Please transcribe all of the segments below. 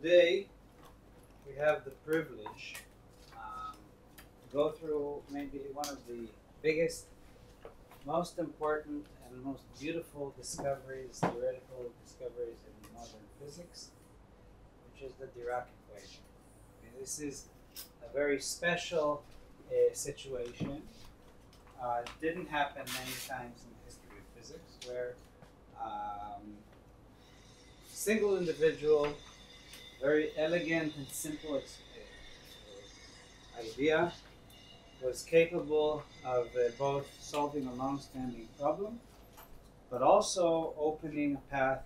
today we have the privilege to go through maybe one of the biggest, most important, and most beautiful discoveries, theoretical discoveries in modern physics, which is the Dirac equation. Okay, this is a very special situation. It didn't happen many times in the history of physics, where single individual, very elegant and simple idea was capable of both solving a long-standing problem, but also opening a path,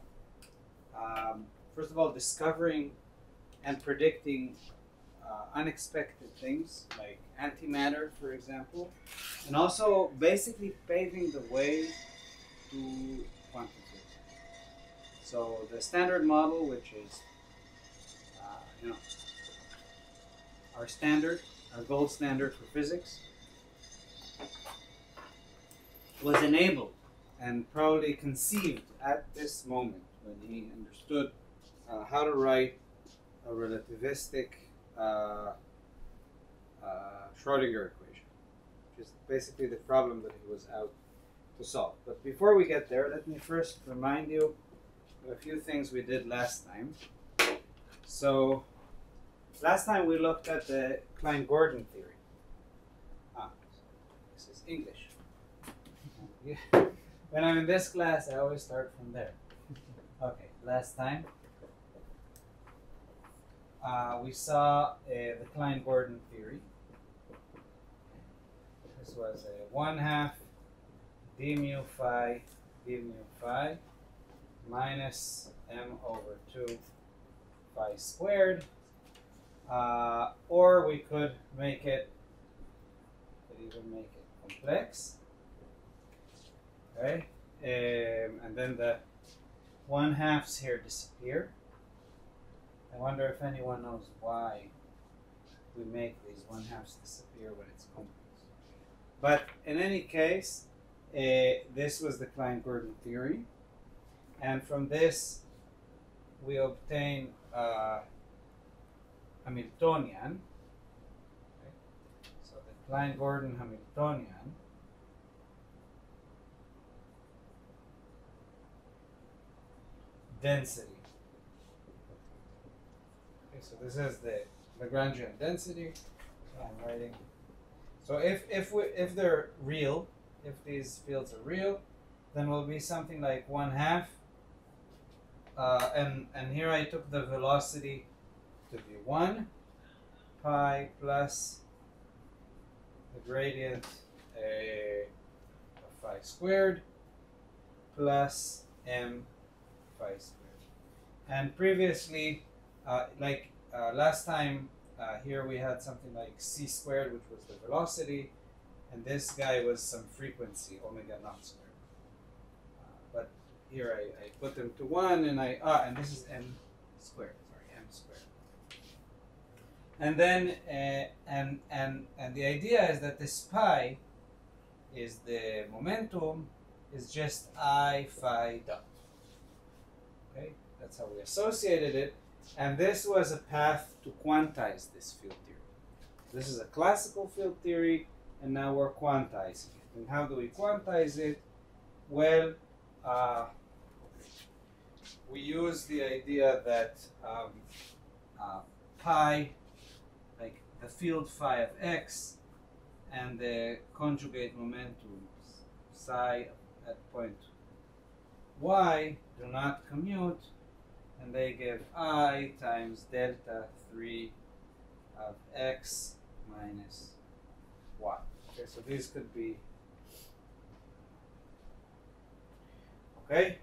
first of all, discovering and predicting unexpected things like antimatter, for example, and also basically paving the way to quantum physics. So the standard model, which is our standard, our gold standard for physics, was enabled and probably conceived at this moment when he understood how to write a relativistic Schrödinger equation, which is basically the problem that he was out to solve. But before we get there, let me first remind you of a few things we did last time. So last time we looked at the Klein-Gordon theory. This is English. When I'm in this class, I always start from there. Okay, last time we saw the Klein-Gordon theory. This was a 1/2 d mu phi minus m over 2 phi squared. Or we could make it, even make it complex. Okay, and then the 1/2s here disappear. I wonder if anyone knows why we make these 1/2s disappear when it's complex. But in any case, this was the Klein-Gordon theory, and from this we obtain Hamiltonian. Okay. So the Klein-Gordon Hamiltonian density. Okay, so this is the Lagrangian density. So I'm writing. So if they're real, if these fields are real, then will be something like 1/2. And here I took the velocity to be 1 pi plus the gradient of phi squared plus m phi squared. And previously, last time, here we had something like c squared, which was the velocity, and this guy was some frequency, omega naught squared. But here I put them to 1, and and this is m squared. Sorry, m squared. And then and the idea is that this pi is the momentum is just I phi dot. Okay, that's how we associated it, and this was a path to quantize this field theory. This is a classical field theory, and now we're quantizing it. And how do we quantize it? Well, we use the idea that pi, like the field phi of x, and the conjugate momentum psi at point y do not commute, and they give I times delta 3 of x minus y. Okay, so these could be, okay,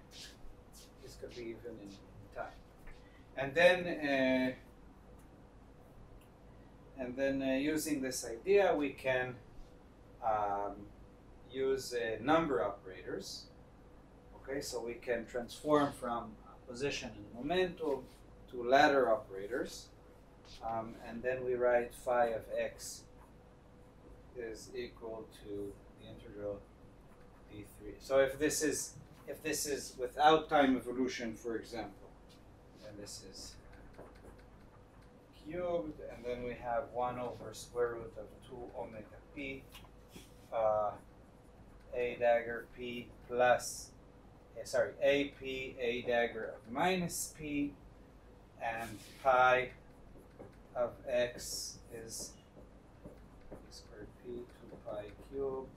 this could be even in time. And then using this idea, we can use number operators. Okay, so we can transform from position and momentum to ladder operators, and then we write phi of x is equal to the integral d3. So if this is without time evolution, for example, then this is cubed, and then we have 1 over square root of 2 omega p, a dagger p plus, AP, a dagger of minus p, and pi of x is p squared p, 2 pi cubed,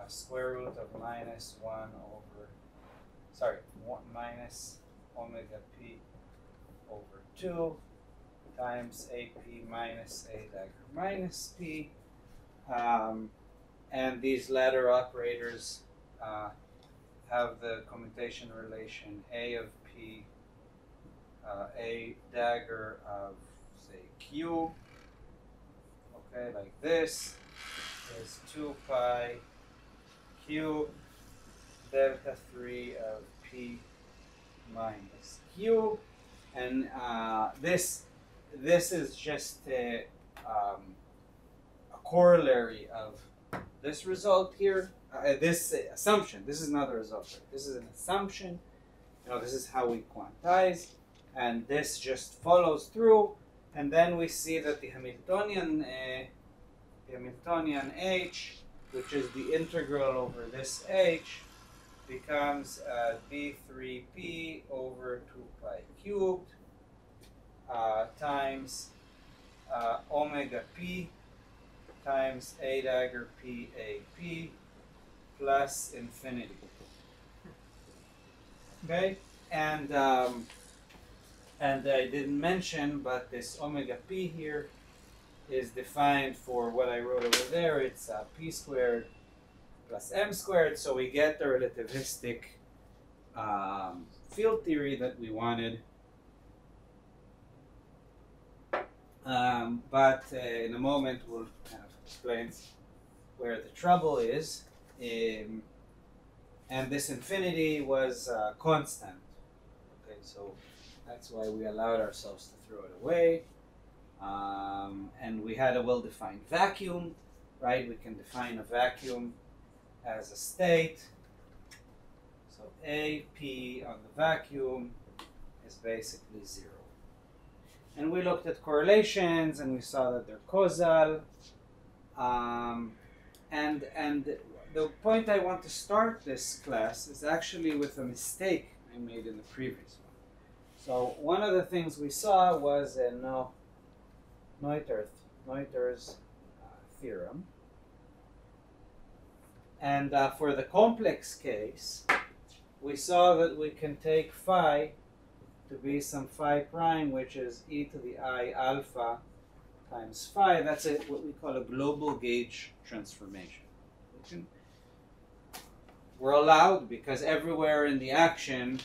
square root of minus 1 over, minus omega p over 2 times AP minus a dagger minus p. And these latter operators have the commutation relation a of p, a dagger of, say, q, okay, like this, is 2 pi q delta 3 of p minus q. And this is just a corollary of this result here, this assumption. This is not a result. Right? This is an assumption. This is how we quantize, and this just follows through. And then we see that the Hamiltonian h, which is the integral over this h, becomes d3p over 2 pi cubed times omega p times a dagger p AP plus infinity. Okay, and I didn't mention, but this omega p here is defined for what I wrote over there. It's p squared plus m squared, so we get the relativistic field theory that we wanted. But in a moment we'll kind of explain where the trouble is. And this infinity was constant. Okay, so that's why we allowed ourselves to throw it away. And we had a well-defined vacuum, right? We can define a vacuum as a state. So AP on the vacuum is basically 0. And we looked at correlations, and we saw that they're causal. And the point I want to start this class is actually with a mistake I made in the previous one. So one of the things we saw was Noether's theorem. And for the complex case, we saw that we can take phi to be some phi prime, which is e to the I alpha times phi. That's what we call a global gauge transformation. We're allowed, because everywhere in the action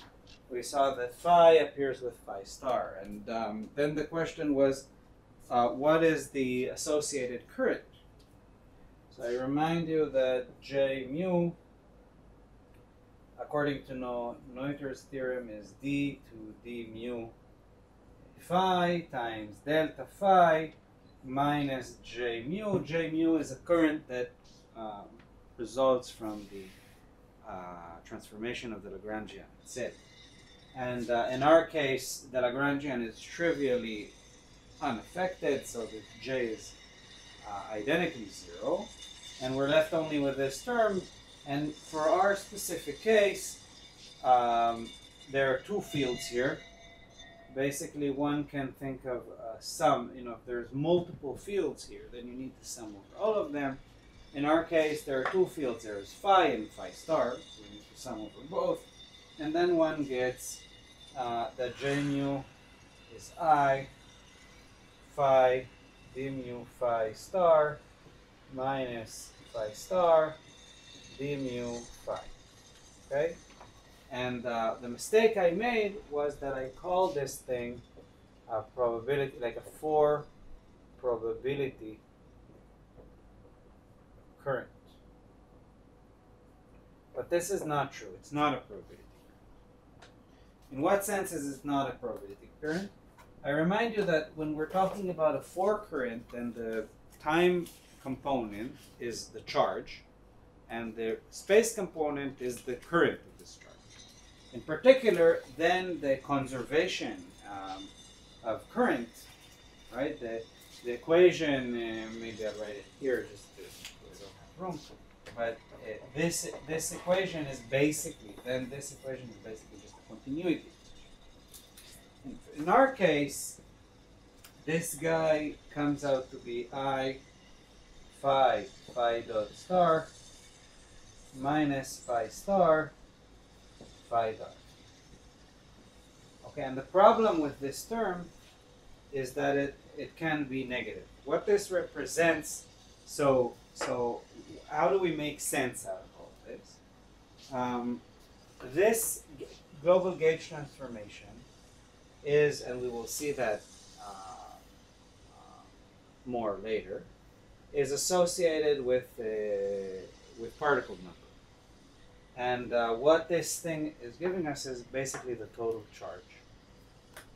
we saw that phi appears with phi star. And then the question was, what is the associated current? So I remind you that J mu, according to Noether's theorem, is d to d mu phi times delta phi minus J mu. J mu is a current that results from the transformation of the Lagrangian. That's it. And in our case, the Lagrangian is trivially unaffected, so the J is identically 0. And we're left only with this term. And for our specific case, there are two fields here. Basically, one can think of a sum. If there's multiple fields here, then you need to sum over all of them. In our case, there are two fields. There's phi and phi star. So we need to sum over both. And then one gets that J mu is I phi d mu phi star minus phi star d mu phi. Okay? And the mistake I made was that I called this thing a probability, like a 4 probability current. But this is not true. It's not a probability current. In what sense is it not a probability current? I remind you that when we're talking about a 4 current, then the time component is the charge, and the space component is the current of this charge. In particular, then the conservation of current right? The equation, maybe I'll write it here just to we don't have room. But this equation is basically, then this equation is basically just a continuity. In our case, this guy comes out to be I phi dot star minus phi star phi dot. Okay, and the problem with this term is that it can be negative. What this represents, so how do we make sense out of all this? This global gauge transformation is, and we will see that more later, is associated with particle number. And what this thing is giving us is basically the total charge.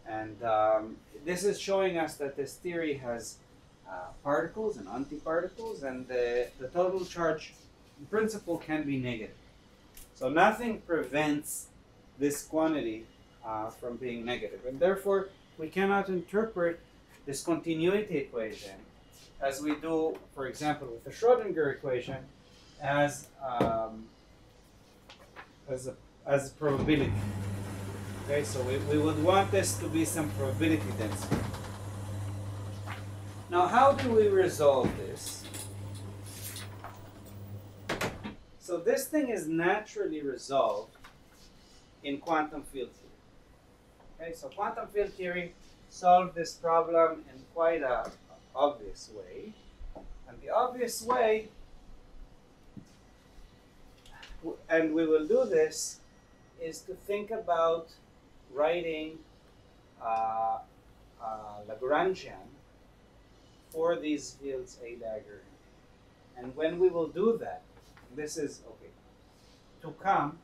And this is showing us that this theory has particles and antiparticles, and the total charge in principle can be negative. So nothing prevents this quantity from being negative. And therefore, we cannot interpret this continuity equation as we do, for example, with the Schrodinger equation, as a probability. Okay, so we would want this to be some probability density. Now, how do we resolve this? So this thing is naturally resolved in quantum field theory. Okay, so quantum field theory solved this problem in quite an obvious way. And the obvious way, and we will do this, is to think about writing Lagrangian for these fields A dagger. And when we will do that, this is okay, to come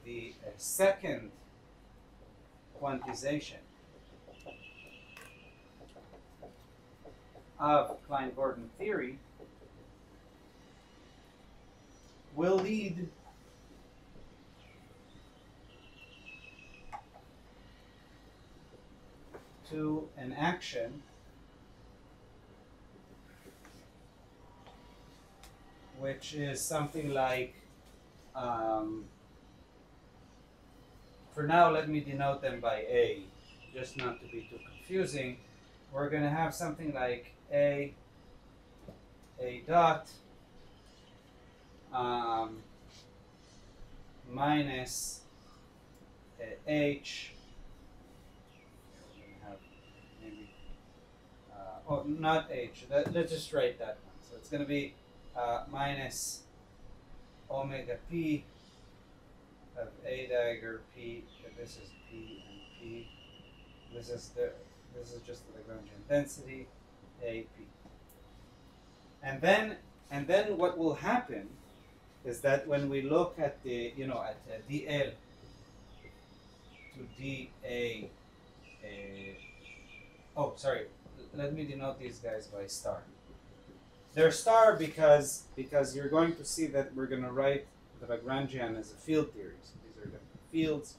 the second quantization of Klein-Gordon theory will lead to an action which is something like, for now let me denote them by A, just not to be too confusing. We're going to have something like A dot minus H. We're going to have maybe, oh, not H. Let's just write that one. So it's going to be minus omega p of A dagger P. This is P and P. This is just the Lagrangian density AP. And then what will happen is that when we look at the at DL to DA, oh sorry, let me denote these guys by star. They're star because you're going to see that we're going to write the Lagrangian as a field theory. So these are different fields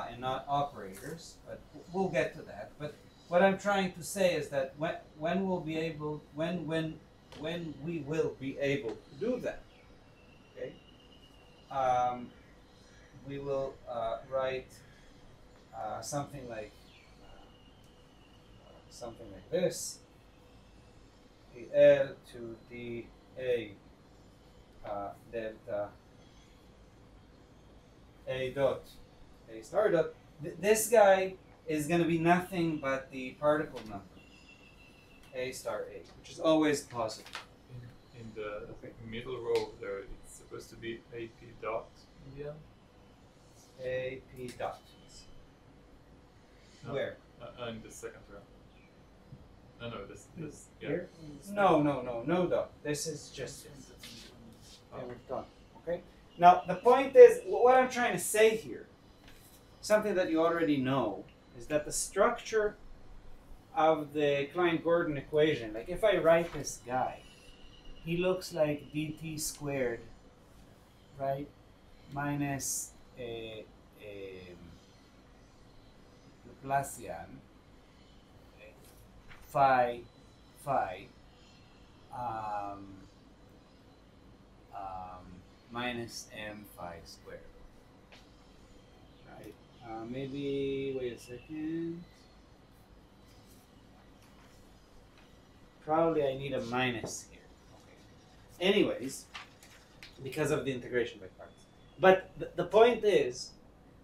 and not operators, but we'll get to that. But what I'm trying to say is that when we will be able to do that, okay, we will write something like this. DL to DA delta A dot A star dot. This guy is going to be nothing but the particle number A star A, which is always positive. In the middle row there, it's supposed to be AP dot in the end. AP dot. No. Where? In the second row. No, this yeah. Here? No dot. This is just and we're done. Okay. Now the point is, what I'm trying to say here, something that you already know, is that the structure of the Klein-Gordon equation, like if I write this guy, he looks like dt squared, right, minus Laplacian, okay, phi minus m phi squared. Right? Maybe, wait a second. Probably I need a minus here. Okay. Anyways, because of the integration by parts. But the point is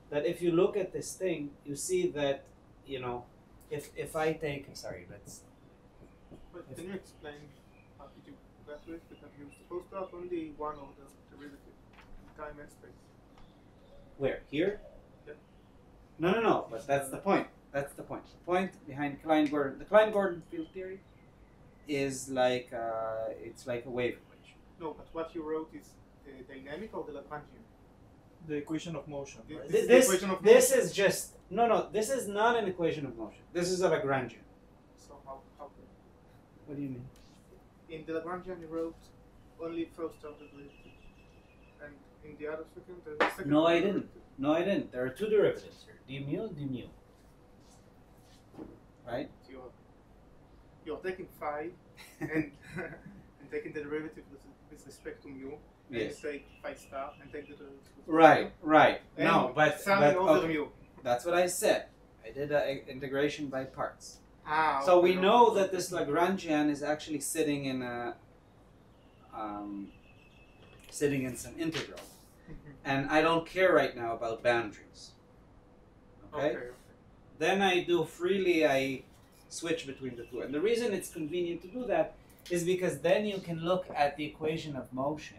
that if you look at this thing, you see that, you know, if I take, sorry, let's. But can you explain how did you get to it? Because you're supposed to have only one of the derivative in time and space. Where? Here? Yeah. No. But that's the point. That's the point. The point behind Klein-Gordon, the Klein-Gordon field theory, is like it's like a wave equation. No, but what you wrote is the dynamic or the Lagrangian? The equation of motion. Right? This equation of this motion. is just no. This is not an equation of motion. This is a Lagrangian. So how What do you mean? in the Lagrangian you wrote only first order derivative, and in the other second there's a second. No, I order didn't. derivative. No, I didn't. There are two derivatives here: d mu. Right? So you're taking phi and and taking the derivative with respect to mu. And Yes. you take phi star and take the derivative. with Right. Right. And No, but summing over okay. mu. That's what I said. I did an integration by parts. Ah, So okay, we know okay. that this Lagrangian is actually sitting in a sitting in some integral, and I don't care right now about boundaries. Okay? Okay. Then I do freely. I switch between the two, and the reason it's convenient to do that is because then you can look at the equation of motion.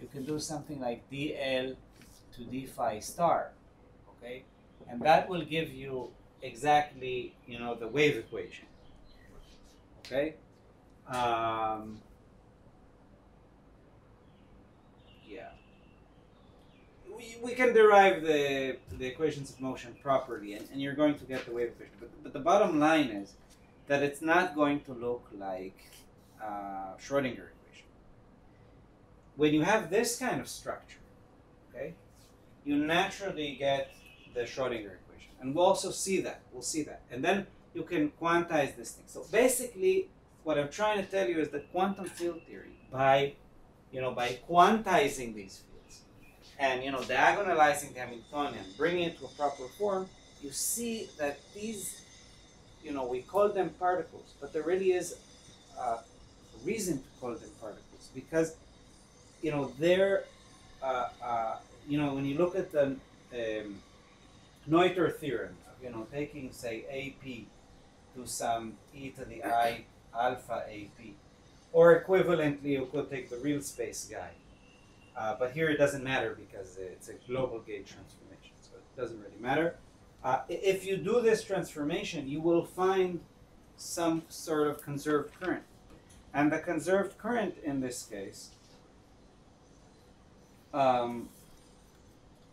You can do something like dl to d phi star, okay, and that will give you exactly, you know, the wave equation. Okay. Yeah. We can derive the equations of motion properly, and you're going to get the wave equation. But the bottom line is that it's not going to look like Schrodinger equation. When you have this kind of structure, okay, you naturally get the Schrodinger equation, and we'll also see that. We'll see that, and then you can quantize this thing. So basically, what I'm trying to tell you is that quantum field theory, by quantizing these fields and diagonalizing the Hamiltonian, bringing it to a proper form, you see that these, we call them particles, but there really is a reason to call them particles because, they're, when you look at the Noether theorem, taking say AP to some e to the I alpha AP, or equivalently, you could take the real space guy. But here it doesn't matter because it's a global gauge transformation, so it doesn't really matter. If you do this transformation, you will find some sort of conserved current. And the conserved current in this case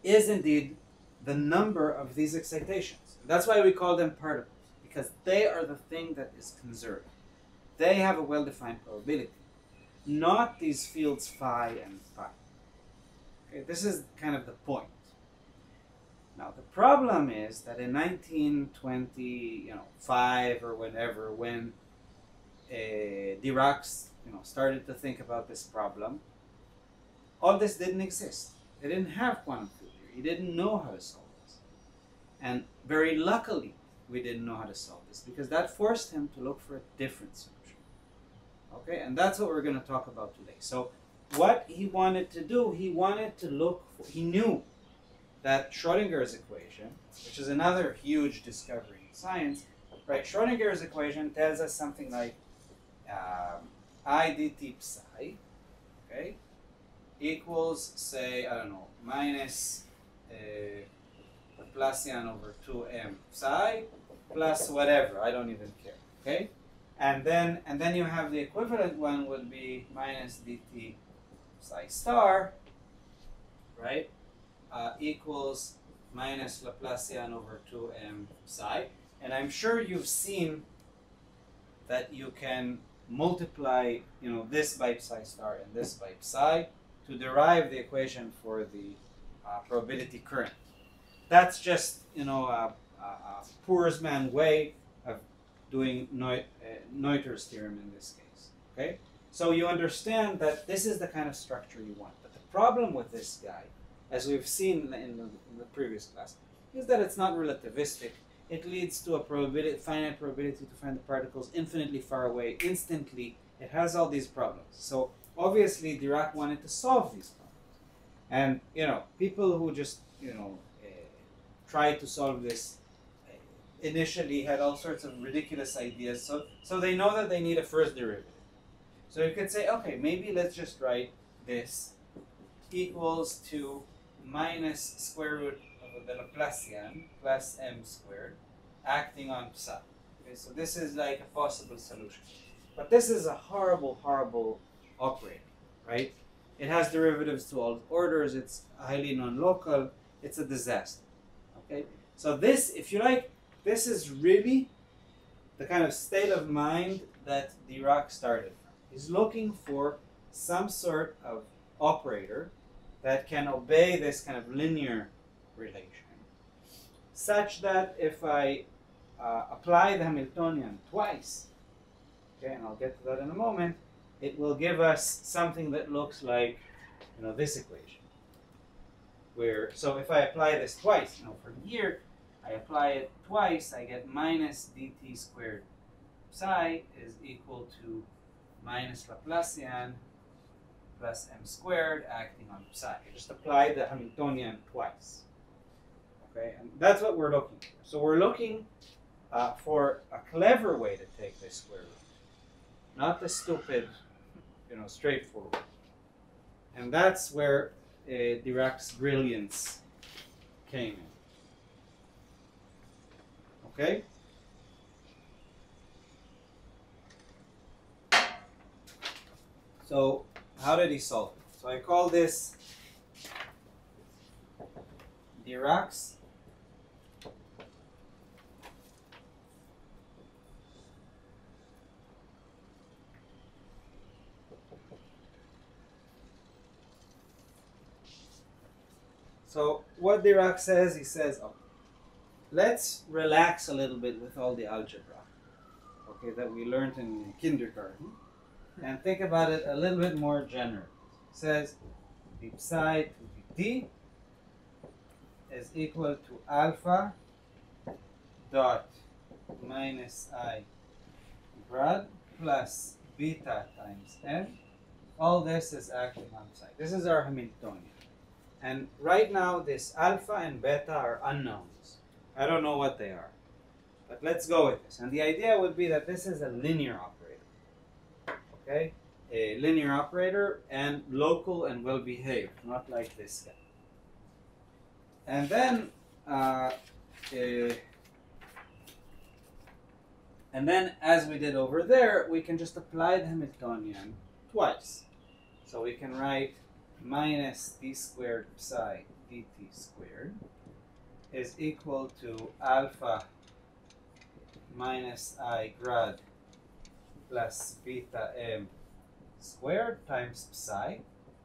is indeed the number of these excitations. That's why we call them particles, because they are the thing that is conserved. They have a well-defined probability, not these fields phi and phi. Okay, this is kind of the point. Now the problem is that in 1925 or whenever, when Dirac started to think about this problem, all this didn't exist. They didn't have quantum field theory. He didn't know how to solve this, and very luckily we didn't know how to solve this because that forced him to look for a different solution. Okay, and that's what we're going to talk about today. So what he wanted to do, he knew that Schrodinger's equation, which is another huge discovery in science, right? Schrodinger's equation tells us something like I dt psi, okay, equals, say, I don't know, minus Laplacian over 2m psi plus whatever, I don't even care, okay? And then you have the equivalent one would be minus dt psi star, right? Equals minus Laplacian over 2m psi. And I'm sure you've seen that you can multiply, this by psi star and this by psi to derive the equation for the probability current. That's just, poor's man way of doing Noether's theorem in this case. Okay, so you understand that this is the kind of structure you want. But the problem with this guy, as we've seen in the previous class, is that it's not relativistic. It leads to a finite probability to find the particles infinitely far away instantly. It has all these problems. So obviously Dirac wanted to solve these problems. And people who just tried to solve this initially had all sorts of ridiculous ideas. So they know that they need a first derivative. So you could say, okay, maybe let's just write this equals to minus square root of the Laplacian plus m squared acting on psi. Okay, so this is like a possible solution. But this is a horrible, horrible operator, right? It has derivatives to all orders. It's highly non-local. It's a disaster. Okay, so this, if you like, this is really the kind of state of mind that Dirac started from. He's looking for some sort of operator that can obey this kind of linear relation, such that if I apply the Hamiltonian twice, okay, and I'll get to that in a moment, it will give us something that looks like, this equation. So if I apply this twice, for here, I apply it twice, I get minus dt squared psi is equal to minus Laplacian plus m squared acting on psi. I just apply the Hamiltonian twice. Okay, and that's what we're looking for. So we're looking for a clever way to take this square root, not the stupid, straightforward. And that's where Dirac's brilliance came in. Okay? So how did he solve it? So I call this Dirac's So what Dirac says, he says, let's relax a little bit with all the algebra, okay, that we learned in kindergarten, and think about it a little bit more general. It says d psi to dt is equal to alpha dot minus I grad plus beta times n. All this is acting on psi. This is our Hamiltonian. And right now, this alpha and beta are unknowns. I don't know what they are. But let's go with this. And the idea would be that this is a linear operator. Okay? A linear operator and local and well-behaved, not like this guy. And then, as we did over there, we can just apply the Hamiltonian twice. So we can write minus d squared psi dt squared is equal to alpha minus I grad plus beta m squared times psi.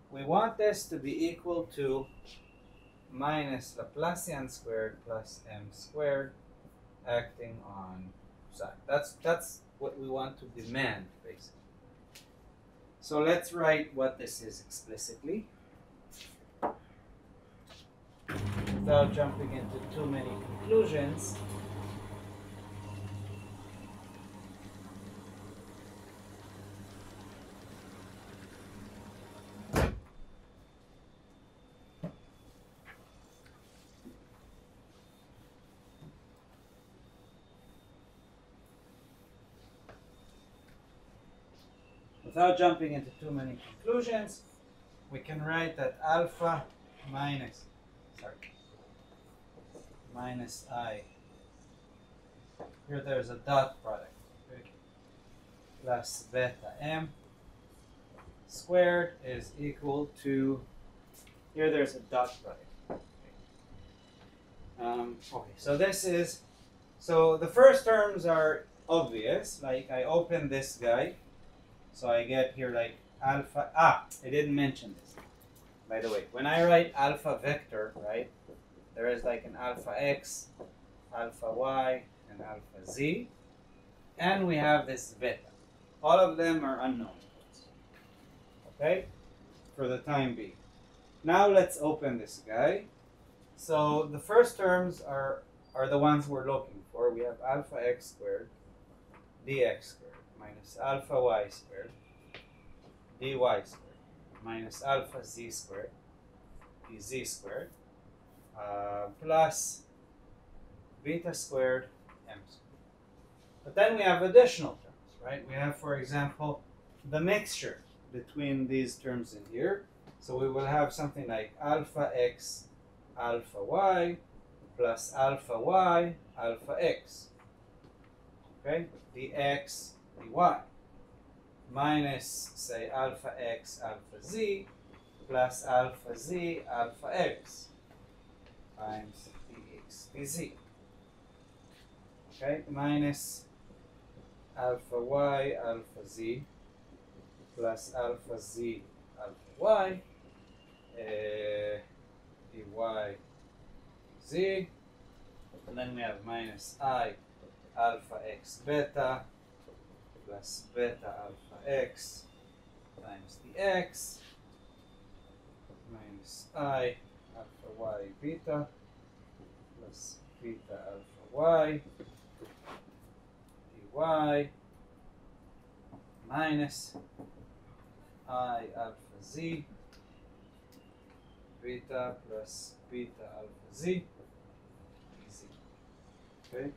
We want this to be equal to minus Laplacian squared plus m squared acting on psi. That's what we want to demand, basically. So let's write what this is explicitly, without jumping into too many conclusions. Without jumping into too many conclusions, we can write that alpha minus I, here there's a dot product, okay, plus beta m squared is equal to, here there's a dot product. Okay, so this is, so the first terms are obvious, like I open this guy, so I get here like alpha, I didn't mention this, by the way. When I write alpha vector, right, there is like an alpha x alpha y, and alpha z. And we have this beta. All of them are unknown. Okay? For the time being. Now let's open this guy. So the first terms are the ones we're looking for. We have alpha x squared dx squared minus alpha y squared dy squared minus alpha z squared dz squared plus beta squared m squared. But then we have additional terms, right? We have, for example, the mixture between these terms in here. So we will have something like alpha x alpha y plus alpha y alpha x. Okay? Dx dy minus, say, alpha x alpha z plus alpha z alpha x times dx dz. Okay? Minus alpha y alpha z plus alpha z alpha y dy z, and then we have minus I alpha x beta plus beta alpha x times dx minus I alpha y beta plus beta alpha y dy minus I alpha z beta plus beta alpha z dz. Okay?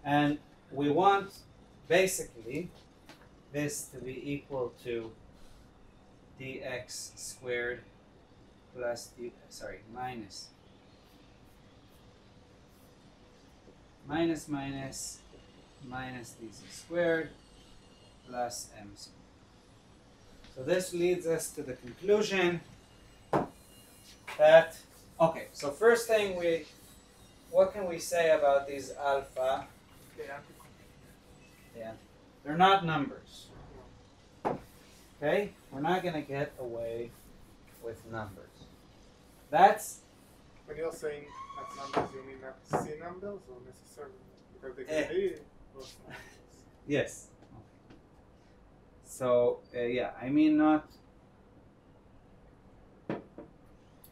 And we want basically this to be equal to dx squared plus minus dz squared plus m squared. So this leads us to the conclusion that, okay, so first thing what can we say about these alpha? Yeah, they're not numbers. Okay, we're not going to get away with numbers. That's when you're saying not numbers, you mean not C numbers or necessarily because they can be both numbers. Yes. So yeah, I mean not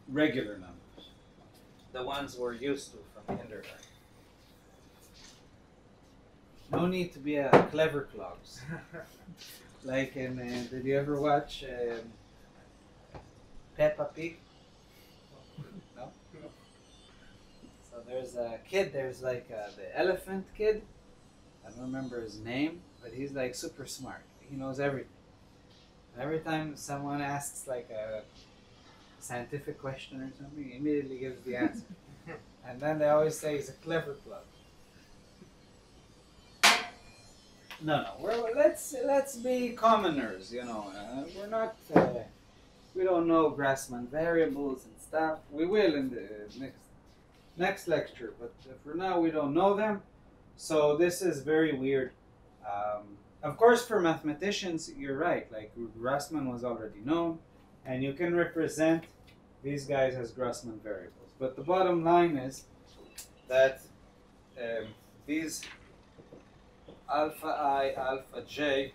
regular numbers, the ones we're used to from kindergarten. No need to be a clever clogs. Like in, did you ever watch Peppa Pig? No? No. So there's a kid, there's like the elephant kid. I don't remember his name, but he's like super smart. He knows everything. Every time someone asks like a scientific question or something, he immediately gives the answer. And then they always say he's a clever plug. No, let's be commoners, you know. We're not, we don't know Grassmann variables and stuff. We will in the next lecture, but for now we don't know them. So this is very weird. Of course, for mathematicians, you're right. Like Grassmann was already known, and you can represent these guys as Grassmann variables. But the bottom line is that these alpha I, alpha j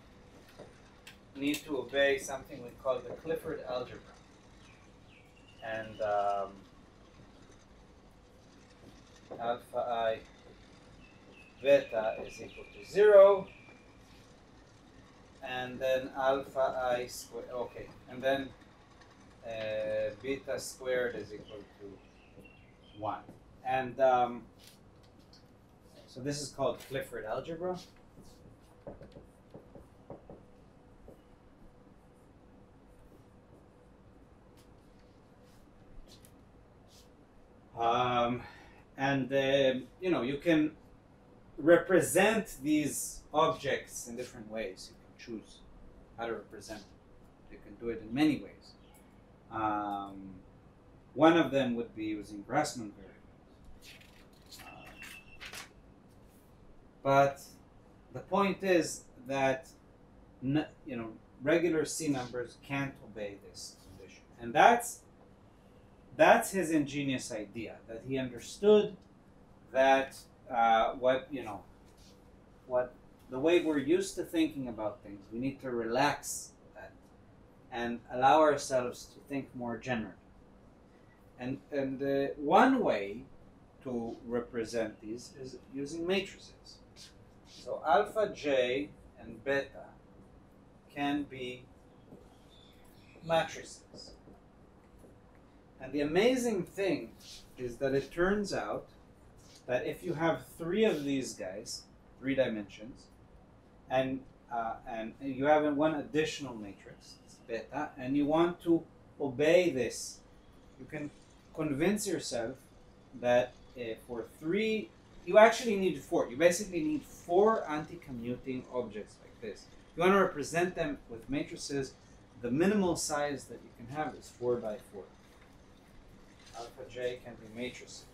need to obey something we call the Clifford algebra. And alpha I beta is equal to 0. And then alpha I squared, okay, and then beta squared is equal to 1. And so this is called Clifford algebra. You know, you can represent these objects in different ways. You can choose how to represent them. You can do it in many ways. One of them would be using Grassmann variables. But the point is that regular C numbers can't obey this condition, and that's his ingenious idea, that he understood that what the way we're used to thinking about things, we need to relax that and allow ourselves to think more generally. And one way to represent these is using matrices. So alpha J and beta can be matrices. And the amazing thing is that it turns out that if you have three of these guys, 3 dimensions, and you have one additional matrix, it's beta, and you want to obey this, you can convince yourself that for 3, you actually need 4. You basically need 4 anti-commuting objects like this. You want to represent them with matrices. The minimal size that you can have is 4 by 4. Alpha J can be matrices.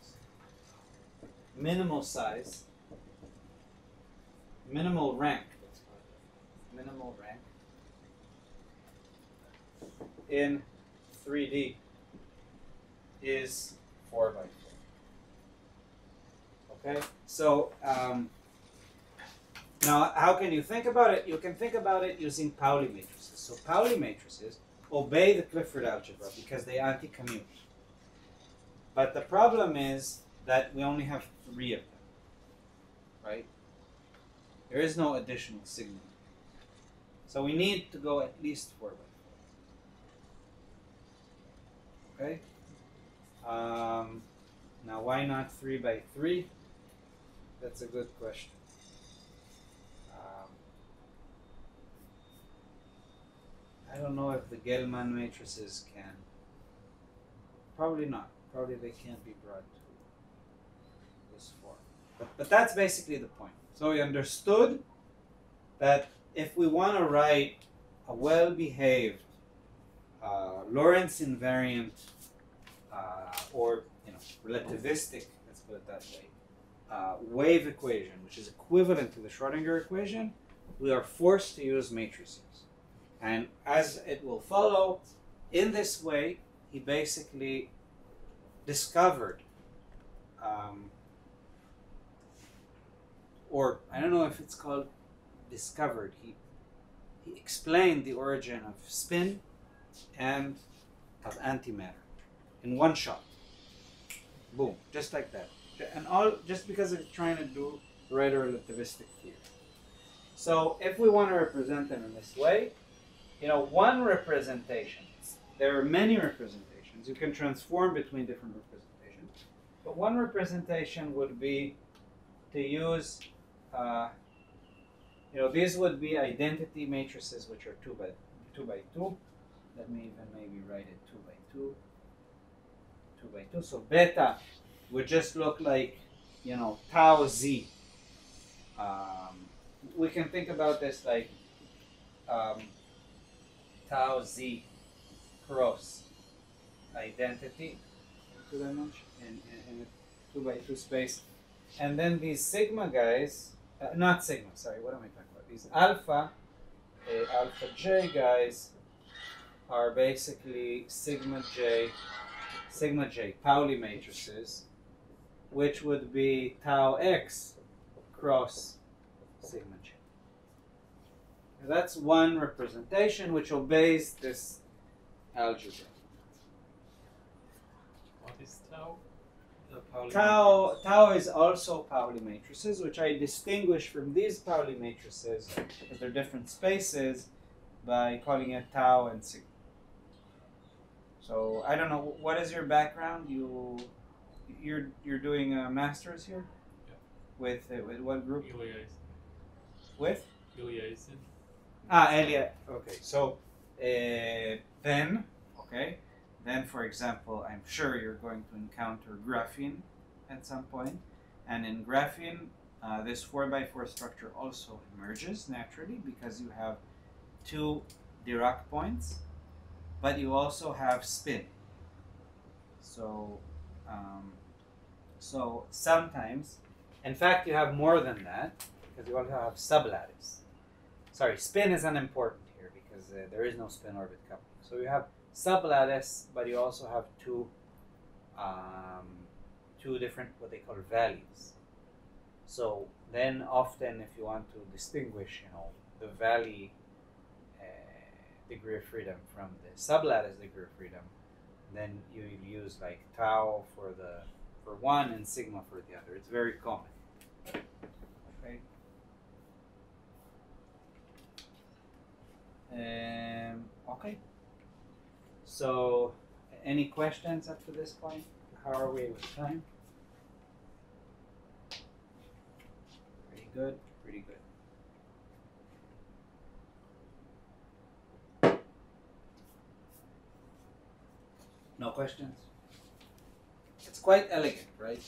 Minimal size, minimal rank, let's call it that. Minimal rank in 3D is 4 by 4. Okay, so now how can you think about it? You can think about it using Pauli matrices. So Pauli matrices obey the Clifford algebra because they anti-commute. But the problem is that we only have 3 of them, right? There is no additional sigma. So we need to go at least 4 by 4. Okay? Now why not 3 by 3? That's a good question. I don't know if the Gelman matrices can. Probably not. Probably they can't be brought to this form. But that's basically the point. So we understood that if we want to write a well-behaved Lorentz invariant or relativistic, let's put it that way, wave equation, which is equivalent to the Schrodinger equation, we are forced to use matrices. And as it will follow, in this way, he basically discovered, or I don't know if it's called discovered, he explained the origin of spin and of antimatter in one shot. Boom, just like that. And all just because it's trying to do write a relativistic theory. So if we want to represent them in this way, one representation, there are many representations. You can transform between different representations. But one representation would be to use, these would be identity matrices, which are 2 by 2. Let me even maybe write it 2 by 2. 2 by 2. So beta would just look like, tau z. We can think about this like tau z cross identity in 2 dimension in a 2 by 2 space, and then these sigma guys, not sigma. Sorry, what am I talking about? These alpha j guys are basically sigma j Pauli matrices, which would be tau x cross sigma j. That's one representation which obeys this algebra. What is tau? Tau is also Pauli matrices, which I distinguish from these Pauli matrices with their different spaces by calling it tau and sigma. So I don't know, what is your background? You're doing a master's here? Yeah. With what group? Eliason. With? Eliason. Elia. Okay. So then, for example, I'm sure you're going to encounter graphene at some point, and in graphene, this 4 by 4 structure also emerges naturally because you have 2 Dirac points, but you also have spin. So, sometimes, in fact, you have more than that because you also have sublattice. Sorry, spin is unimportant here because there is no spin orbit coupling. So you have sublattice, but you also have two different what they call values. So then often if you want to distinguish, you know, the valley degree of freedom from the sublattice degree of freedom, then you use like tau for one and sigma for the other. It's very common. Okay. Okay. So, any questions up to this point? How are we with time? Pretty good. Pretty good. No questions? It's quite elegant, right?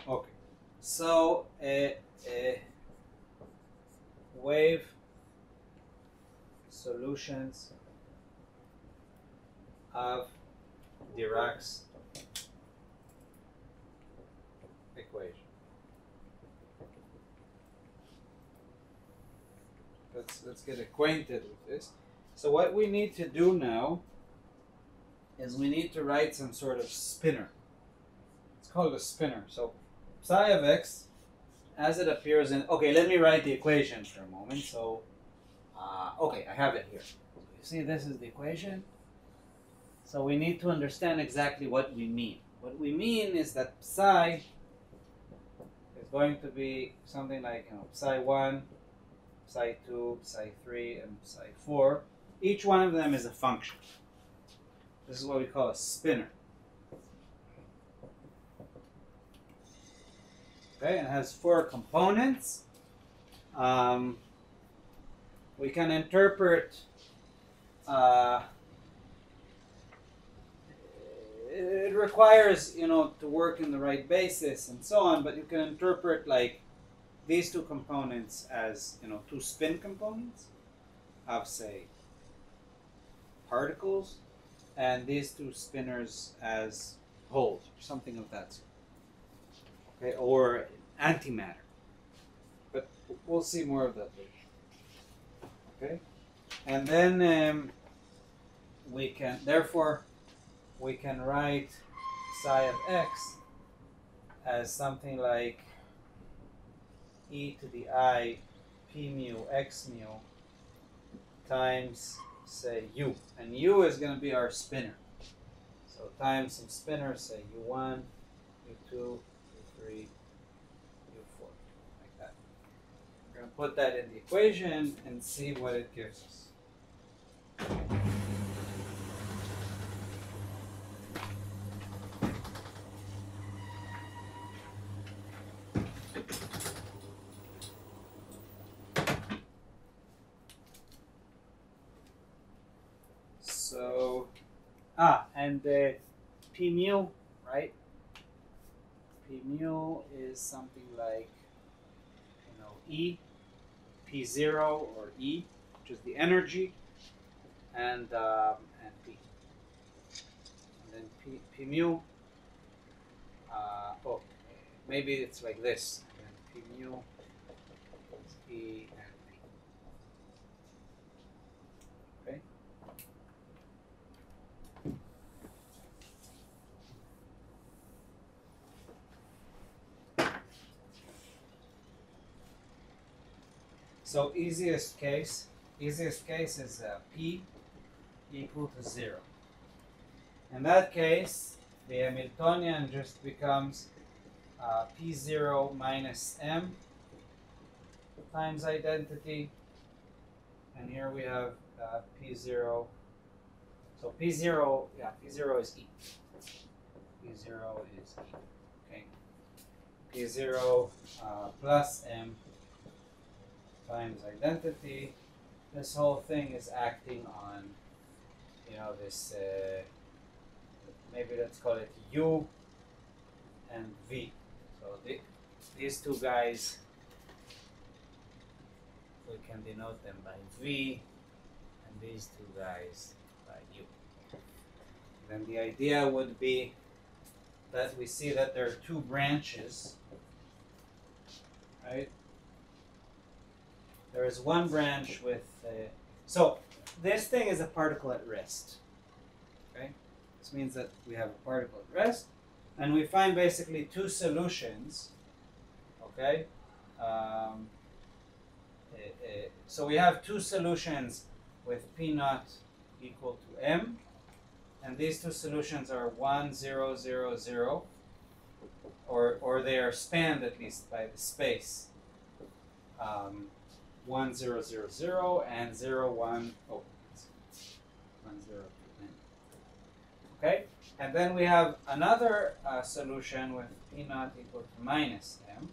Okay. So, wave solutions of Dirac's equation. Let's get acquainted with this. So what we need to do now is we need to write some sort of spinner. It's called a spinner. So psi of x, as it appears in... Okay, let me write the equation for a moment. So, okay, I have it here. So you see this is the equation. So we need to understand exactly what we mean. What we mean is that psi is going to be something like, you know, psi 1, psi 2, psi 3, and psi 4. Each one of them is a function. This is what we call a spinner. Okay, and it has 4 components. We can interpret it requires, you know, to work in the right basis and so on, but you can interpret like these 2 components as, you know, 2 spin components of, say, particles, and these 2 spinners as holes, or something of that sort. Okay, or antimatter. But we'll see more of that later. Okay, and then we can, therefore, we can write psi of x as something like e to the I p mu x mu times, say, u. And u is going to be our spinner. So times some spinners, say u1, u2, u3, u4, like that. We're going to put that in the equation and see what it gives us. So, and p mu, right? P mu is something like, you know, E, P0 or E, which is the energy, and P. And then P mu, oh, maybe it's like this. And P mu is E and P. Okay? So easiest case is P equal to 0. In that case, the Hamiltonian just becomes P0 minus M times identity, and here we have P0. So P0, yeah, P0 is E. P0 is E. Okay. P0 plus M times identity. This whole thing is acting on, you know, this, maybe let's call it U and V. So these 2 guys, we can denote them by V, and these 2 guys by U. Then the idea would be that we see that there are 2 branches, right? There is one branch with, so this thing is a particle at rest, okay? This means that we have a particle at rest, and we find basically two solutions. Okay, so we have two solutions with P naught equal to M, and these two solutions are 1, 0, 0, 0, or they are spanned at least by the space 1, 0, 0, 0 and 0, 1, 1, 0, 2. Okay, and then we have another solution with P naught equal to minus M,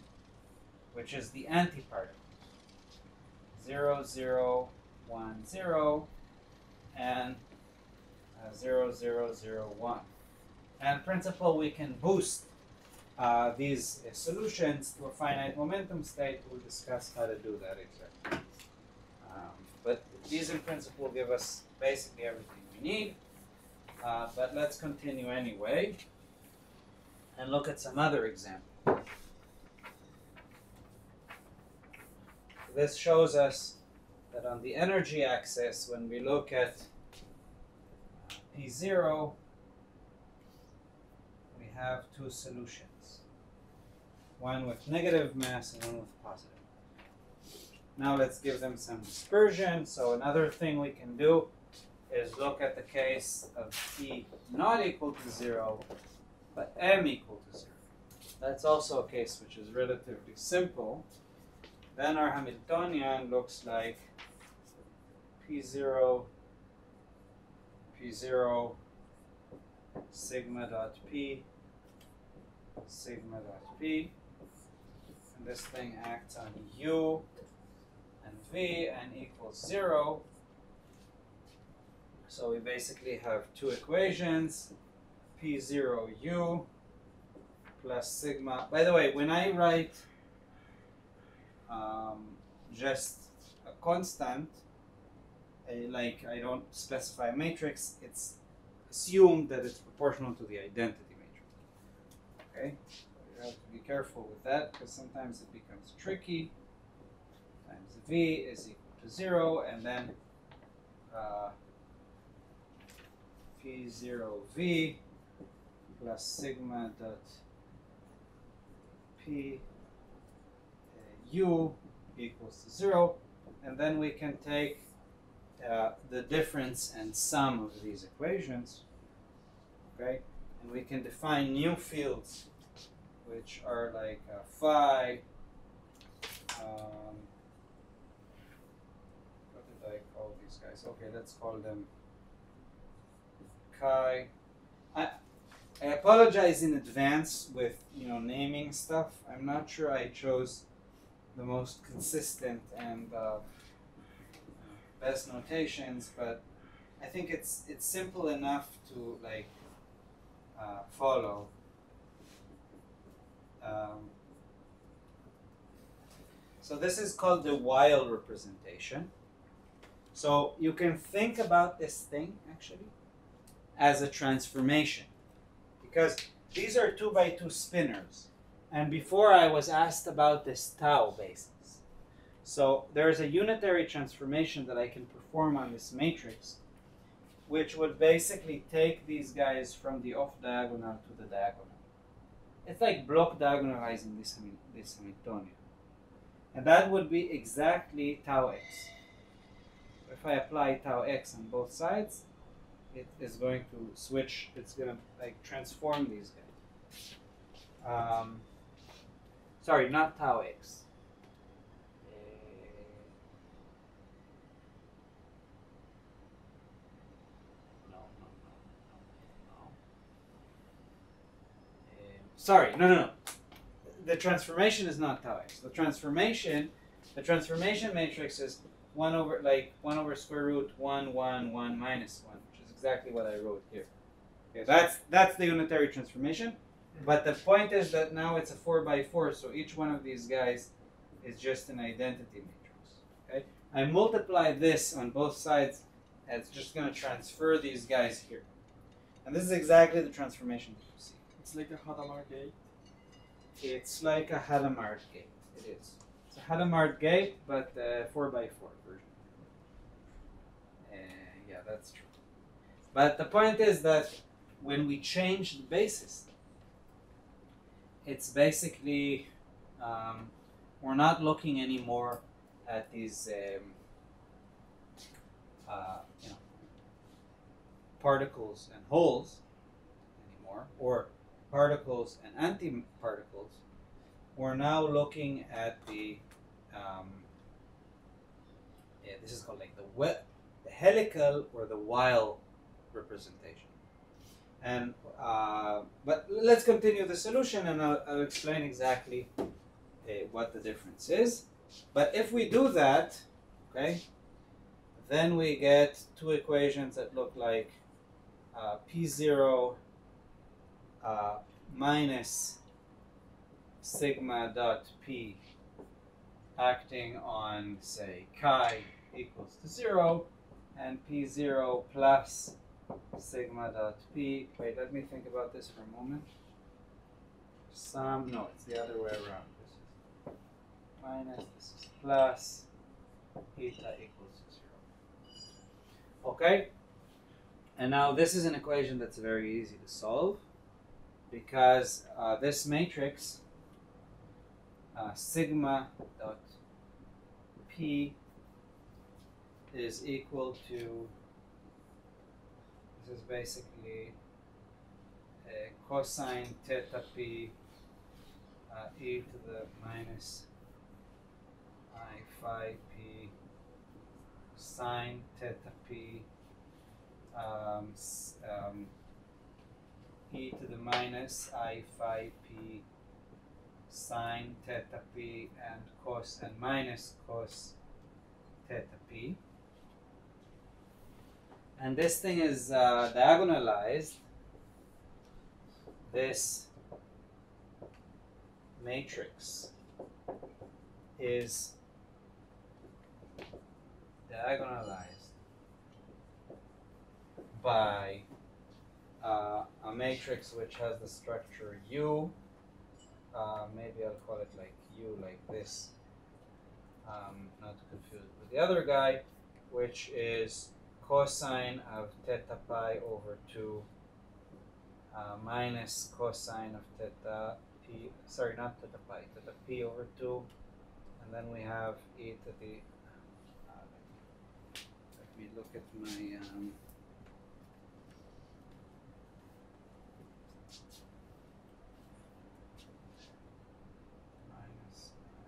which is the antiparticle. 0, 0, 1, 0, and 0, 0, 0, 1. And in principle, we can boost these solutions to a finite momentum state. We'll discuss how to do that exactly. But these in principle give us basically everything we need. But let's continue anyway and look at some other examples. This shows us that on the energy axis, when we look at P0, we have two solutions. One with negative mass and one with positive. Now let's give them some dispersion. So another thing we can do is look at the case of P not equal to 0, but M equal to 0. That's also a case which is relatively simple. Then our Hamiltonian looks like P0, P0, sigma dot P, sigma dot P. And this thing acts on U and V and equals 0. So we basically have two equations, P0U plus sigma. By the way, when I write just a constant, I don't specify a matrix, it's assumed that it's proportional to the identity matrix. Okay, so you have to be careful with that because sometimes it becomes tricky. Times V is equal to 0, and then P0V plus sigma dot P U equals to 0, and then we can take the difference and sum of these equations, okay, and we can define new fields which are like phi, what did I call these guys? Okay, let's call them chi. I apologize in advance with naming stuff. I'm not sure I chose the most consistent and best notations, but I think it's simple enough to follow. So this is called the Weil representation. So you can think about this thing actually as a transformation, because these are 2x2 spinners. And before I was asked about this tau basis. So there's a unitary transformation that I can perform on this matrix, which would basically take these guys from the off diagonal to the diagonal. It's like block diagonalizing this Hamiltonian. And that would be exactly tau x. If I apply tau x on both sides, it is going to switch, it's going to transform these guys. Sorry, not tau x. Sorry, no. The transformation is not tau x. The transformation matrix is 1 over square root 1, 1, 1 minus 1, which is exactly what I wrote here. Okay, that's the unitary transformation. But the point is that now it's a 4x4, so each one of these guys is just an identity matrix. Okay, I multiply this on both sides, and it's just going to transfer these guys here. And this is exactly the transformation that you see. It's like a Hadamard gate. It's like a Hadamard gate. It is. It's a Hadamard gate, but 4x4 version. Yeah, that's true. But the point is that when we change the basis, it's basically, we're not looking anymore at these you know, particles and holes anymore, or particles and antiparticles. We're now looking at the this is called like the helical or the Weil representation. And but let's continue the solution, and I'll explain exactly what the difference is. But if we do that, okay, then we get two equations that look like P0 minus sigma dot P acting on, say, chi equals to 0, and P0 plus sigma dot P. Wait, let me think about this for a moment. No, it's the other way around. This is minus, this is plus, eta equals to 0. Okay? And now this is an equation that's very easy to solve, because this matrix, sigma dot P is equal to, this is basically cosine theta P e to the minus I phi P sine theta P e to the minus I phi P sine theta P and cos and minus cos theta P. And this thing is diagonalized. This matrix is diagonalized by a matrix which has the structure U. Maybe I'll call it like U, like this, not to confuse it with the other guy, which is cosine of theta pi over 2 minus cosine of theta P, sorry, not theta pi, theta P over 2, and then we have e to the, let me look at my, minus I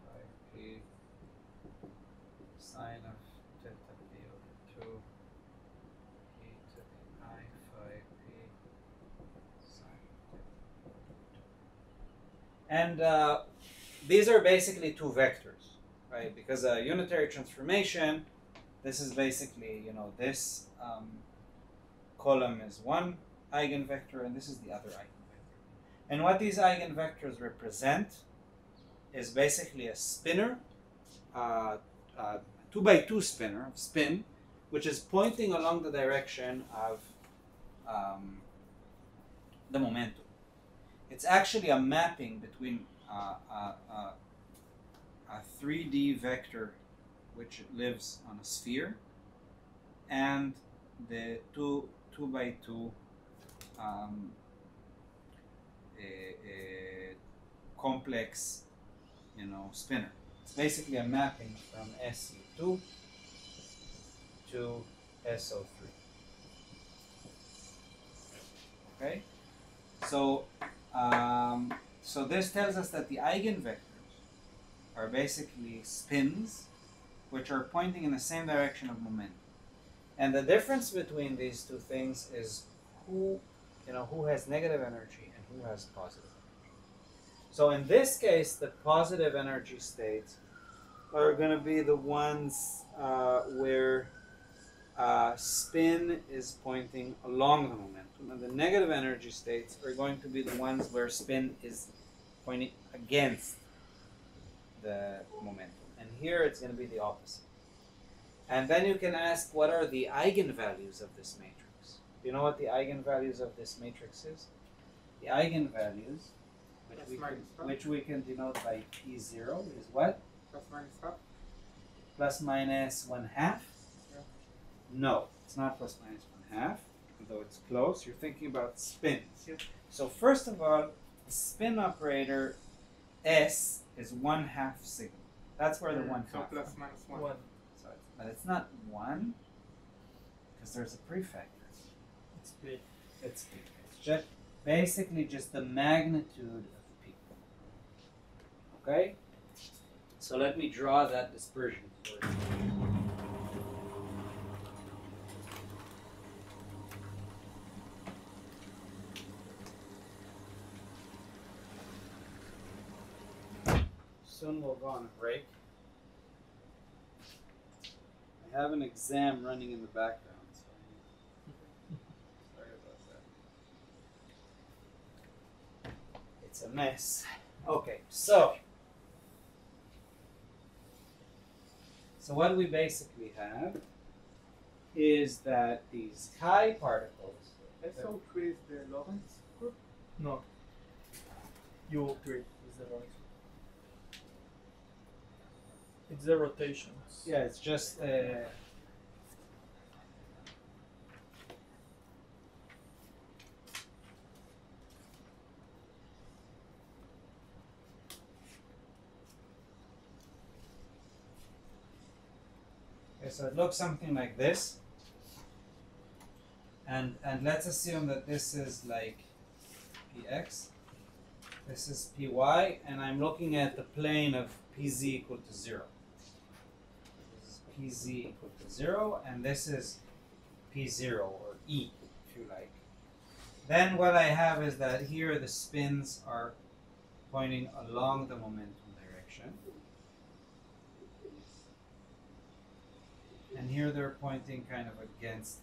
phi P sine of theta P over 2 e to the I phi P sine theta. And these are basically two vectors, right? Because a unitary transformation, this is basically, you know, this column is one eigenvector and this is the other eigenvector. And what these eigenvectors represent is basically a spinner, 2 by 2 spinner of spin, which is pointing along the direction of the momentum. It's actually a mapping between a 3D vector which lives on a sphere and the 2 by 2 complex, you know, spinner. It's basically a mapping from SU2 to SO3. Okay, so so this tells us that the eigenvectors are basically spins which are pointing in the same direction of momentum. And the difference between these two things is who has negative energy and who has positive energy. So in this case, the positive energy states are going to be the ones where spin is pointing along the momentum, and the negative energy states are going to be the ones where spin is pointing against the momentum. And here it's going to be the opposite. And then you can ask, what are the eigenvalues of this matrix? Do you know what the eigenvalues of this matrix is? The eigenvalues, which we can denote by P0, is what? Plus minus half? Plus minus 1/2? Yeah. No, it's not plus minus 1/2. though it's close, you're thinking about spins. Yes. So first of all, the spin operator S is 1/2 sigma. That's where the 1/2. So plus minus 1. So but it's not 1 because there's a prefactor. It's P. It's P. It's just basically just the magnitude of P. Okay? So let me draw that dispersion for you. Soon we'll go on a break. I have an exam running in the background, so sorry about that. It's a mess. Okay, so what we basically have is that these chi particles. SO3 is the Lorentz group. No. U3 is the Lorentz. It's the rotations. Yeah, it's just okay, so it looks something like this. And let's assume that this is like Px. This is Py, and I'm looking at the plane of Pz equal to 0. This is Pz equal to 0, and this is P0, or E, if you like. Then what I have is that here the spins are pointing along the momentum direction. And here they're pointing kind of against.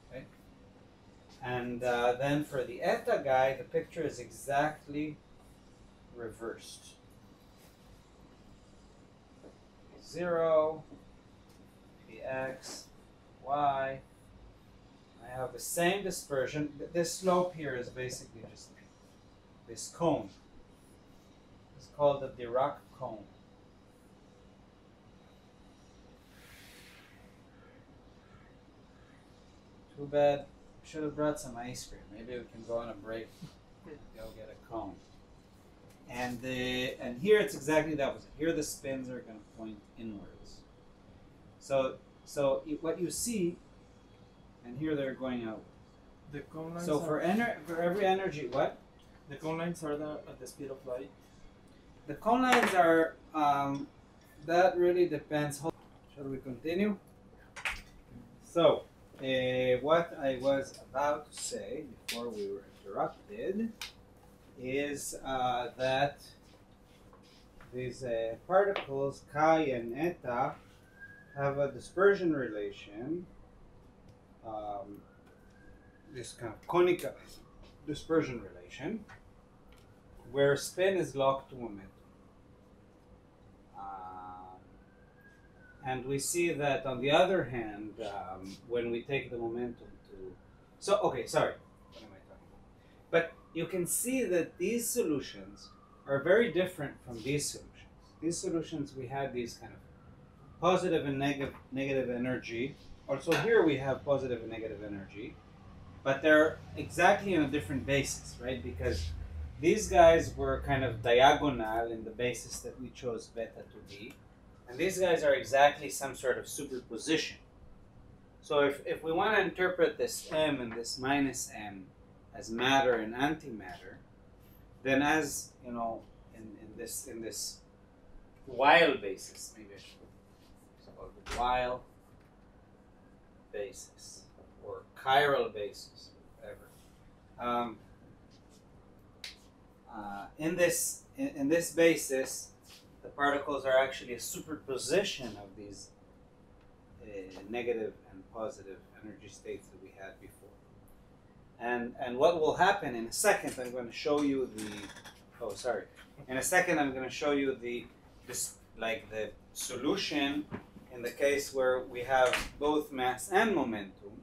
Okay. And then for the eta guy, the picture is exactly reversed. 0, px, y. I have the same dispersion. This slope here is basically just this cone. It's called the Dirac cone. Too bad. Should have brought some ice cream. Maybe we can go on a break. Go get a cone. And here it's exactly the opposite. Here the spins are going to point inwards. So what you see, and here they're going out. The cone lines So for every energy, what? The cone lines are at the speed of light. The cone lines are. That really depends. Shall we continue? So. What I was about to say before we were interrupted is that these particles, chi and eta, have a dispersion relation, this kind of conical dispersion relation, where spin is locked to momentum. And we see that on the other hand, when we take the momentum to... okay, sorry. What am I talking about? But you can see that these solutions are very different from these solutions. These solutions, we had these kind of positive and negative energy. Also here we have positive and negative energy. But they're exactly on a different basis, right? Because these guys were kind of diagonal in the basis that we chose beta to be. And these guys are exactly some sort of superposition. So if we want to interpret this M and this minus M as matter and antimatter, then as you know, in this Weil basis, maybe I should call it Weil basis or chiral basis, whatever. In this basis, the particles are actually a superposition of these negative and positive energy states that we had before. And what will happen in a second, I'm going to show you in a second I'm going to show you the solution in the case where we have both mass and momentum.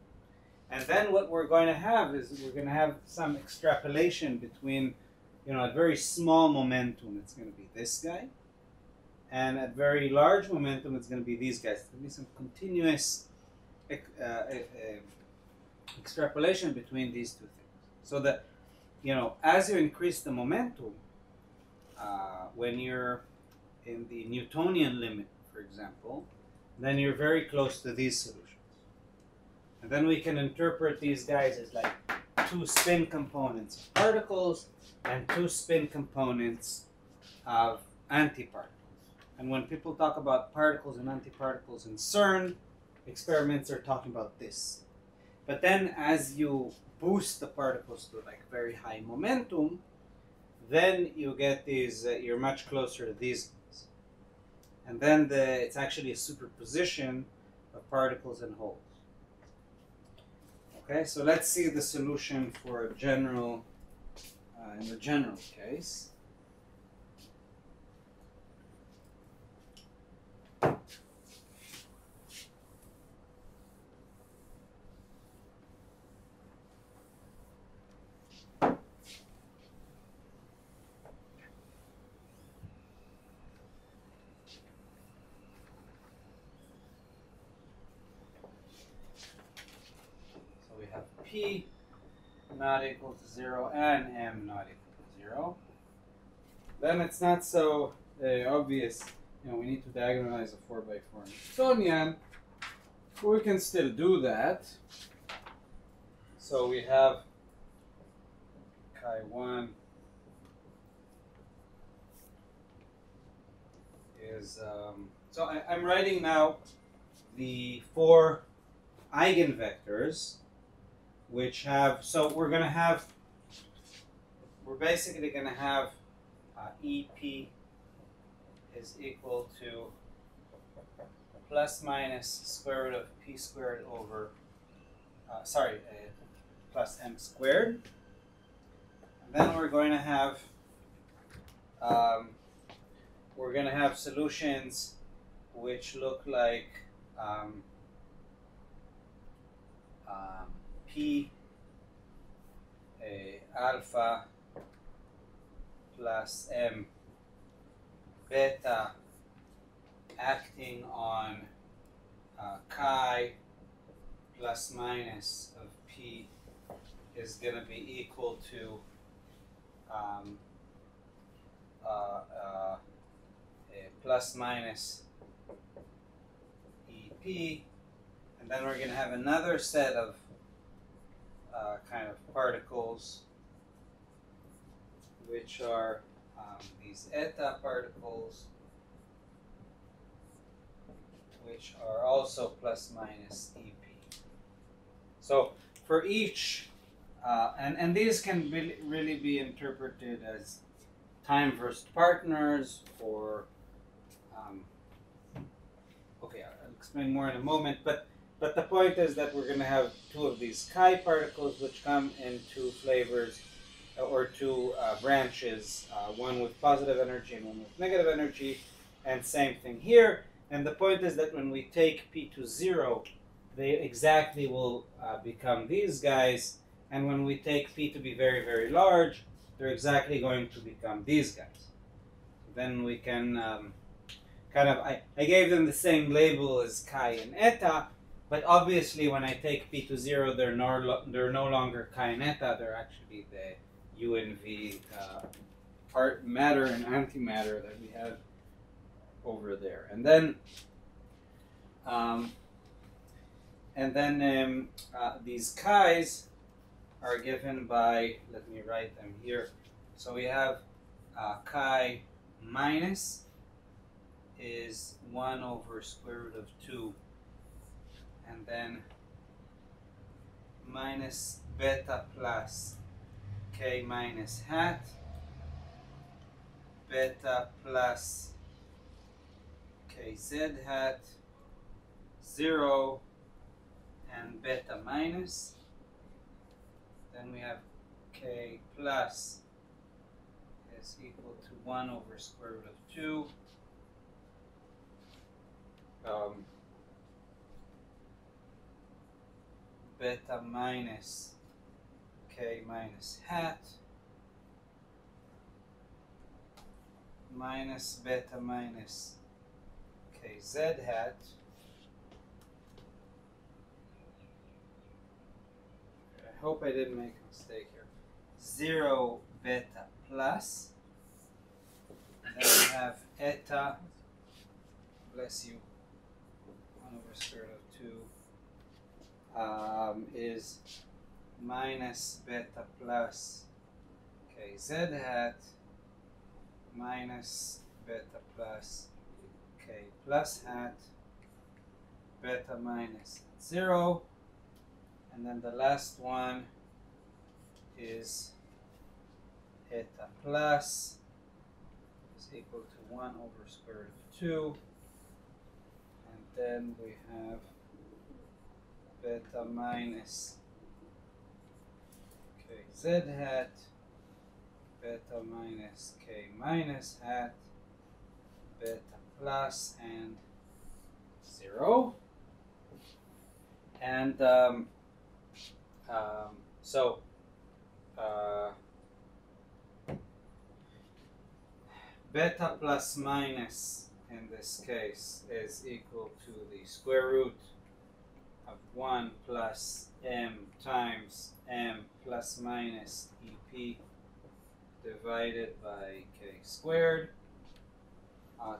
And then what we're going to have is we're going to have some extrapolation between, a very small momentum. It's going to be this guy. And at very large momentum, it's going to be these guys. There's going to be some continuous extrapolation between these two things. So that, as you increase the momentum, when you're in the Newtonian limit, for example, then you're very close to these solutions. And then we can interpret these guys as like two spin components of particles and two spin components of antiparticles. And when people talk about particles and antiparticles in CERN, experiments are talking about this. But then as you boost the particles to like very high momentum, then you get these, you're much closer to these guys. And then it's actually a superposition of particles and holes. Okay, so let's see the solution for a general, in the general case. P not equal to 0 and M not equal to 0. Then it's not so obvious, we need to diagonalize a 4x4 Newtonian, but we can still do that. So we have chi1 is, so I'm writing now the 4 eigenvectors which have, so we're basically going to have EP is equal to plus minus square root of P squared over, plus M squared. And then we're going to have solutions which look like P alpha plus M beta acting on chi plus minus of P is going to be equal to plus minus EP, and then we're going to have another set of kind of particles which are these eta particles, which are also plus minus EP. So for each, and these can really be interpreted as time-versed partners, or okay, I'll explain more in a moment, but the point is that we're going to have two of these chi particles which come in two flavors, or two branches, one with positive energy and one with negative energy, and same thing here. And the point is that when we take P to 0, they exactly will become these guys, and when we take P to be very, very large, they're exactly going to become these guys. Then we can I gave them the same label as chi and eta, but obviously when I take P to 0, they're no longer chi and eta, they're actually the U and V matter and antimatter that we have over there. And then these chi's are given by, let me write them here. So we have chi minus is 1 over square root of 2, and then minus beta plus k minus hat, beta plus kz hat, 0, and beta minus. Then we have k plus is equal to 1 over square root of 2. Beta minus k minus hat minus beta minus okay, z hat I hope I didn't make a mistake here. 0 beta plus. And then we have eta, bless you, 1 over square root of 2 is minus beta plus, okay, z hat minus beta plus, okay, plus hat beta minus 0. And then the last one is eta plus is equal to 1 over square root of 2. And then we have beta minus, okay, z hat, beta minus k minus hat, beta plus, and 0. And so beta plus minus in this case is equal to the square root of 1 plus m times m plus minus ep divided by k squared.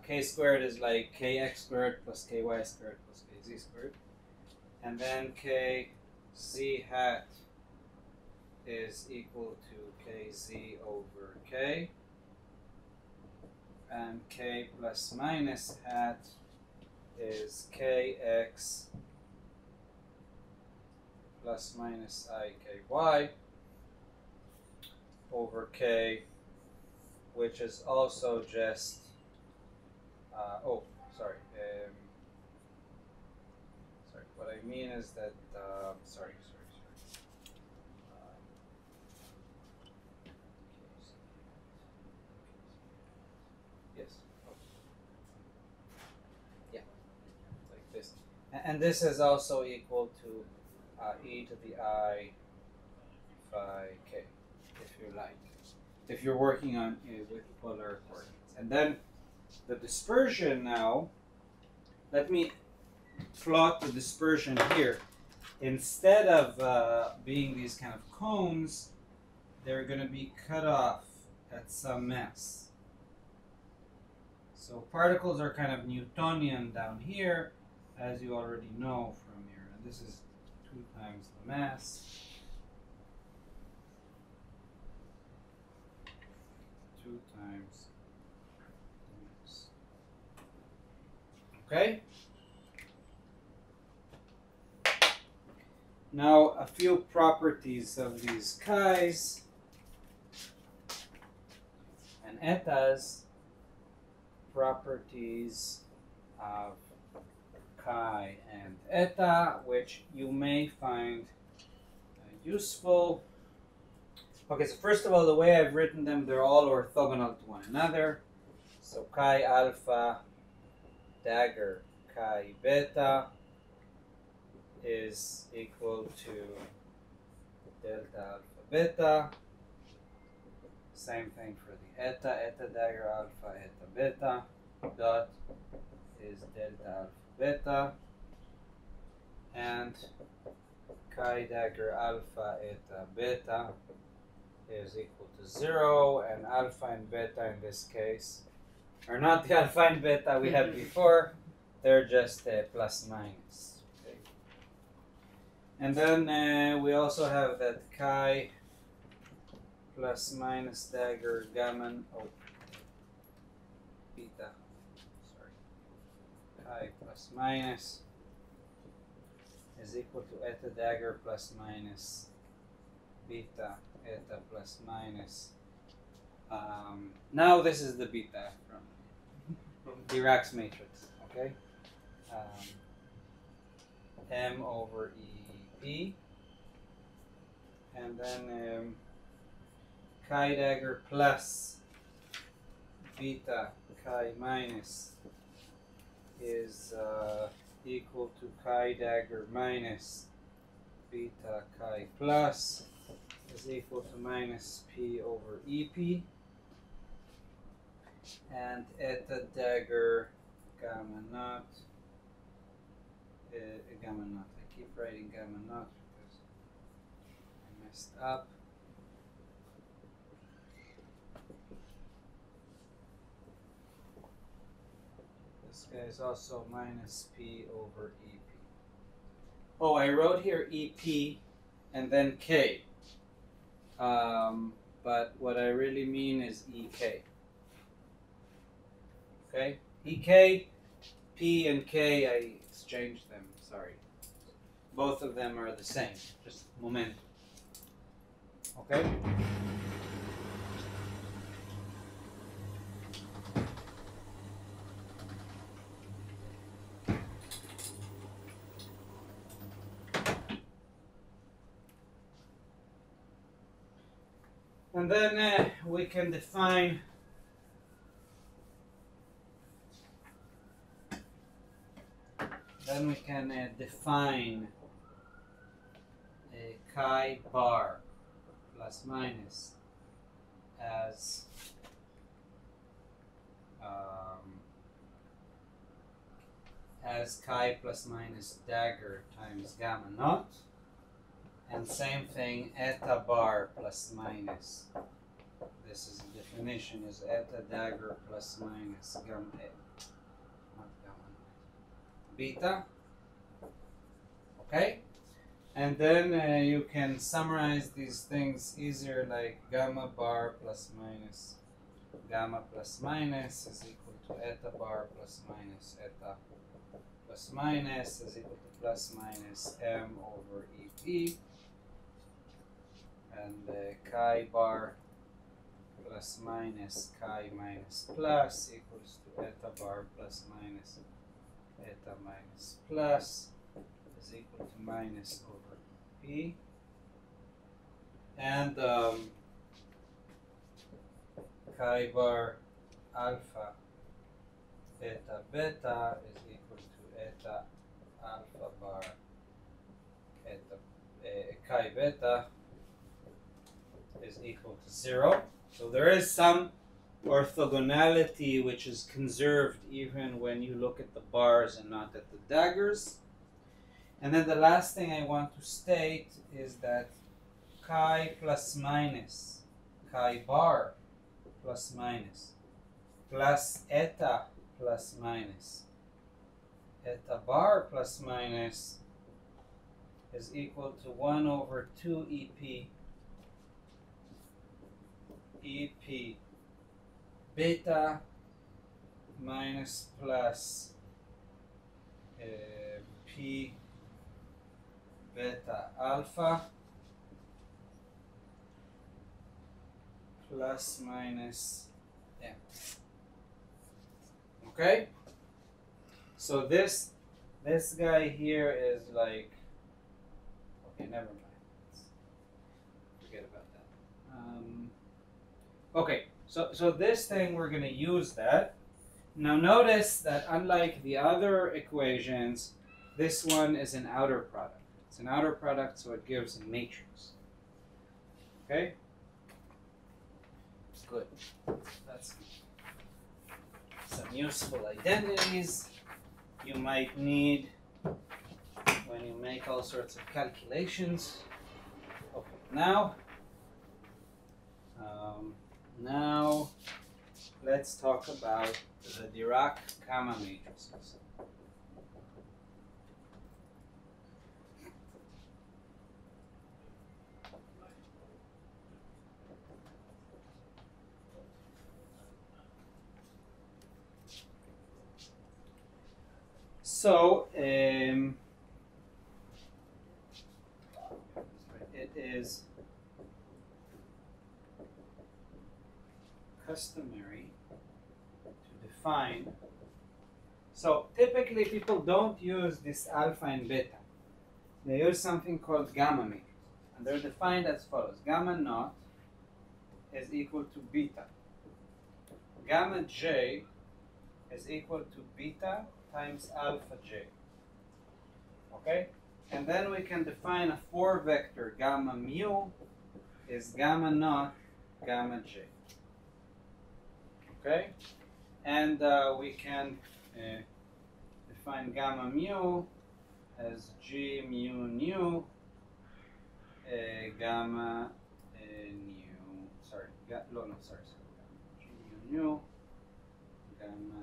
K squared is like kx squared plus ky squared plus kz squared. And then kz hat is equal to kz over k. And k plus minus hat is kx plus minus I ky over k, which is also just, sorry, what I mean is that, yes, yeah, like this. And this is also equal to e to the I phi k, if you like, if you're working on with polar coordinates. And then the dispersion now, let me plot the dispersion here. Instead of being these kind of cones, they're going to be cut off at some mass. So particles are kind of Newtonian down here, as you already know from here. And this is 2 times the mass. 2 times the mass. Okay? Now, a few properties of these chi's and etas. Properties of chi and eta, which you may find useful. Okay, so first of all, the way I've written them, they're all orthogonal to one another. So chi alpha dagger chi beta is equal to delta alpha beta. Same thing for the eta dagger alpha eta beta dot is delta alpha beta, and chi dagger alpha eta beta is equal to 0, and alpha and beta in this case are not the alpha and beta we had before, they're just plus minus. Okay. And then we also have that chi plus minus dagger gamma beta, chi plus minus is equal to eta dagger plus minus beta eta plus minus. Now this is the beta from Dirac's matrix, okay? M over EP, and then chi dagger plus beta chi minus is equal to chi dagger minus beta chi plus is equal to minus P over EP, and eta dagger gamma naught, gamma naught. I keep writing gamma naught because I messed up. This guy is also minus P over EP. Oh, I wrote here EP and then K. But what I really mean is EK. Okay? EK, P and K, I exchanged them, sorry. Both of them are the same, just momentum. Okay? And then we can define chi bar plus minus as chi plus minus dagger times gamma naught. And same thing, eta bar plus minus. This is the definition, is eta dagger plus minus gamma, not gamma, beta. Okay? And then you can summarize these things easier, like gamma bar plus minus. Gamma plus minus is equal to eta bar plus minus eta plus minus is equal to plus minus m over EP. And chi bar plus minus chi minus plus equals to eta bar plus minus eta minus plus is equal to minus over P. And chi bar alpha eta beta is equal to eta alpha bar eta chi beta is equal to 0. So there is some orthogonality which is conserved even when you look at the bars and not at the daggers. And then the last thing I want to state is that chi plus minus, chi bar plus minus, plus eta plus minus, eta bar plus minus is equal to 1 over 2 EP beta minus plus P beta alpha plus minus M. Okay? So this guy here is like, okay, never mind. Forget about that. Okay, so this thing, we're going to use that. Now notice that unlike the other equations, this one is an outer product. It's an outer product, so it gives a matrix. Okay? Good. That's some useful identities you might need when you make all sorts of calculations. Okay, now let's talk about the Dirac gamma matrices. So it is customary to define. So typically people don't use this alpha and beta. They use something called gamma matrices, and they're defined as follows. Gamma naught is equal to beta. Gamma j is equal to beta times alpha j. Okay? And then we can define a 4-vector gamma mu is gamma naught gamma j. Okay? And we can define gamma mu as G mu nu gamma nu. Sorry, sorry. G mu nu gamma.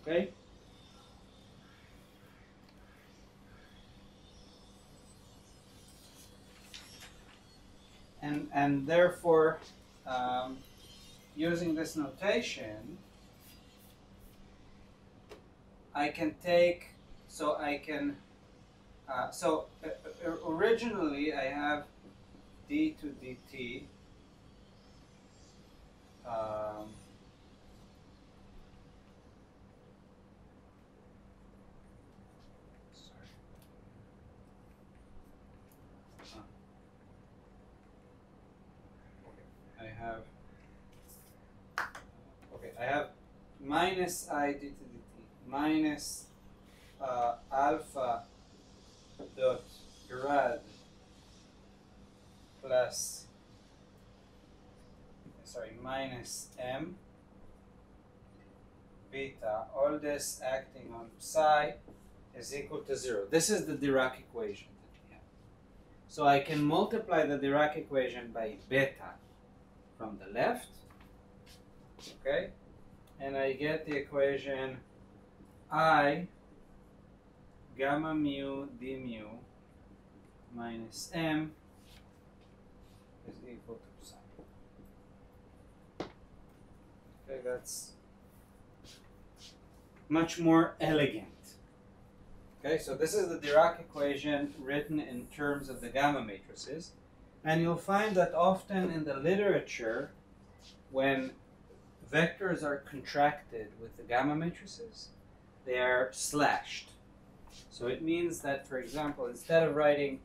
Okay. And therefore, using this notation, I can take, originally I have d to dt I have minus I d to dt minus alpha dot grad plus minus m beta, all this acting on psi is equal to 0. This is the Dirac equation that we have. So I can multiply the Dirac equation by beta from the left, okay? And I get the equation I gamma mu d mu minus m is equal to psi. Okay, that's much more elegant. Okay, so this is the Dirac equation written in terms of the gamma matrices. And you'll find that often in the literature, when vectors are contracted with the gamma matrices, they are slashed. So it means that, for example, instead of writing